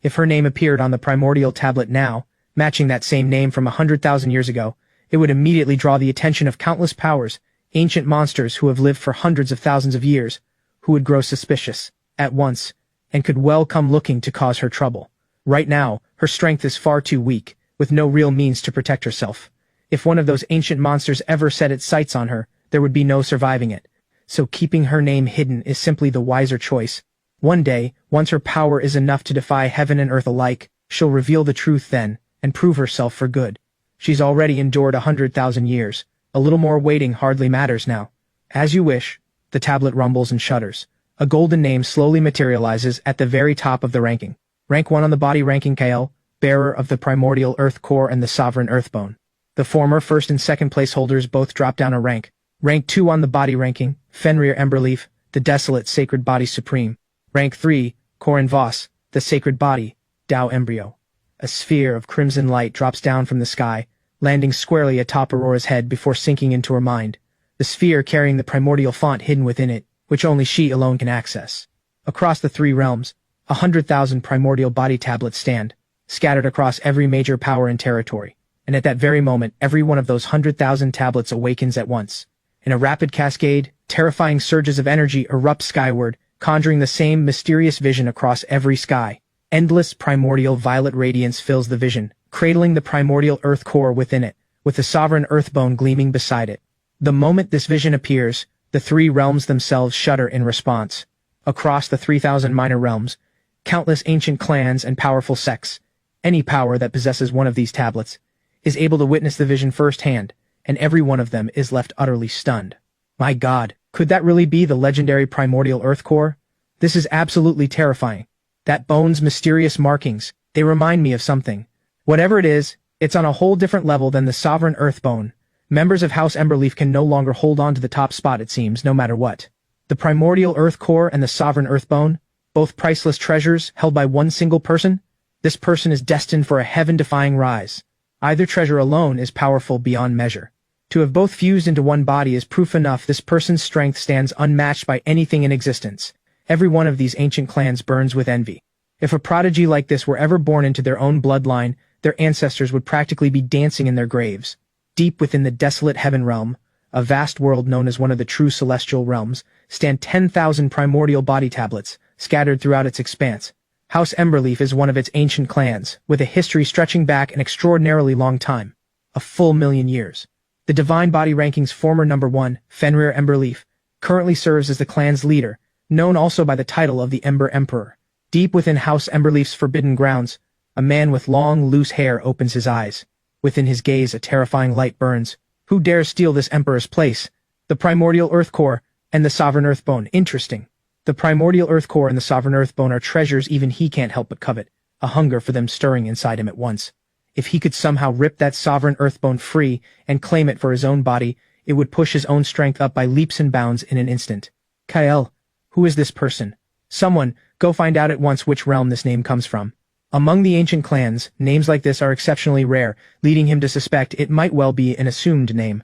If her name appeared on the primordial tablet now, matching that same name from 100,000 years ago, it would immediately draw the attention of countless powers, ancient monsters who have lived for hundreds of thousands of years, who would grow suspicious, at once, and could well come looking to cause her trouble. Right now, her strength is far too weak, with no real means to protect herself. If one of those ancient monsters ever set its sights on her, there would be no surviving it. So keeping her name hidden is simply the wiser choice. One day, once her power is enough to defy heaven and earth alike, she'll reveal the truth then, and prove herself for good. She's already endured 100,000 years. A little more waiting hardly matters now. As you wish. The tablet rumbles and shudders. A golden name slowly materializes at the very top of the ranking. Rank 1 on the body ranking, Kyle, bearer of the primordial earth core and the sovereign earthbone. The former first and second place holders both drop down a rank. Rank 2 on the body ranking, Fenrir Emberleaf, the desolate sacred body supreme. Rank 3, Corin Voss, the sacred body, Tao Embryo. A sphere of crimson light drops down from the sky, landing squarely atop Aurora's head before sinking into her mind. The sphere carrying the primordial font hidden within it, which only she alone can access. Across the 3 realms, 100,000 primordial body tablets stand, scattered across every major power and territory. And at that very moment, every one of those 100,000 tablets awakens at once. In a rapid cascade, terrifying surges of energy erupt skyward, conjuring the same mysterious vision across every sky. Endless primordial violet radiance fills the vision, cradling the primordial earth core within it, with the sovereign earthbone gleaming beside it. The moment this vision appears, the three realms themselves shudder in response. Across the 3,000 minor realms, countless ancient clans and powerful sects, any power that possesses one of these tablets, is able to witness the vision firsthand, and every one of them is left utterly stunned. My God, could that really be the legendary primordial earth core? This is absolutely terrifying. That bone's mysterious markings, they remind me of something. Whatever it is, it's on a whole different level than the sovereign earth bone. Members of House Emberleaf can no longer hold on to the top spot, it seems, no matter what. The primordial earth core and the sovereign earth bone, both priceless treasures held by one single person. This person is destined for a heaven-defying rise. Either treasure alone is powerful beyond measure. To have both fused into one body is proof enough this person's strength stands unmatched by anything in existence. Every one of these ancient clans burns with envy. If a prodigy like this were ever born into their own bloodline, their ancestors would practically be dancing in their graves. Deep within the desolate heaven realm, a vast world known as one of the true celestial realms, stand 10,000 primordial body tablets, scattered throughout its expanse. House Emberleaf is one of its ancient clans, with a history stretching back an extraordinarily long time. A full 1,000,000 years. The Divine Body Ranking's former number 1, Fenrir Emberleaf, currently serves as the clan's leader, known also by the title of the Ember Emperor. Deep within House Emberleaf's forbidden grounds, a man with long, loose hair opens his eyes. Within his gaze a terrifying light burns. Who dares steal this emperor's place? The primordial earth core and the sovereign earthbone. Interesting. The primordial earth core and the sovereign earthbone are treasures even he can't help but covet, a hunger for them stirring inside him at once. If he could somehow rip that sovereign earthbone free and claim it for his own body, it would push his own strength up by leaps and bounds in an instant. Kael, who is this person? Someone, go find out at once which realm this name comes from. Among the ancient clans, names like this are exceptionally rare, leading him to suspect it might well be an assumed name.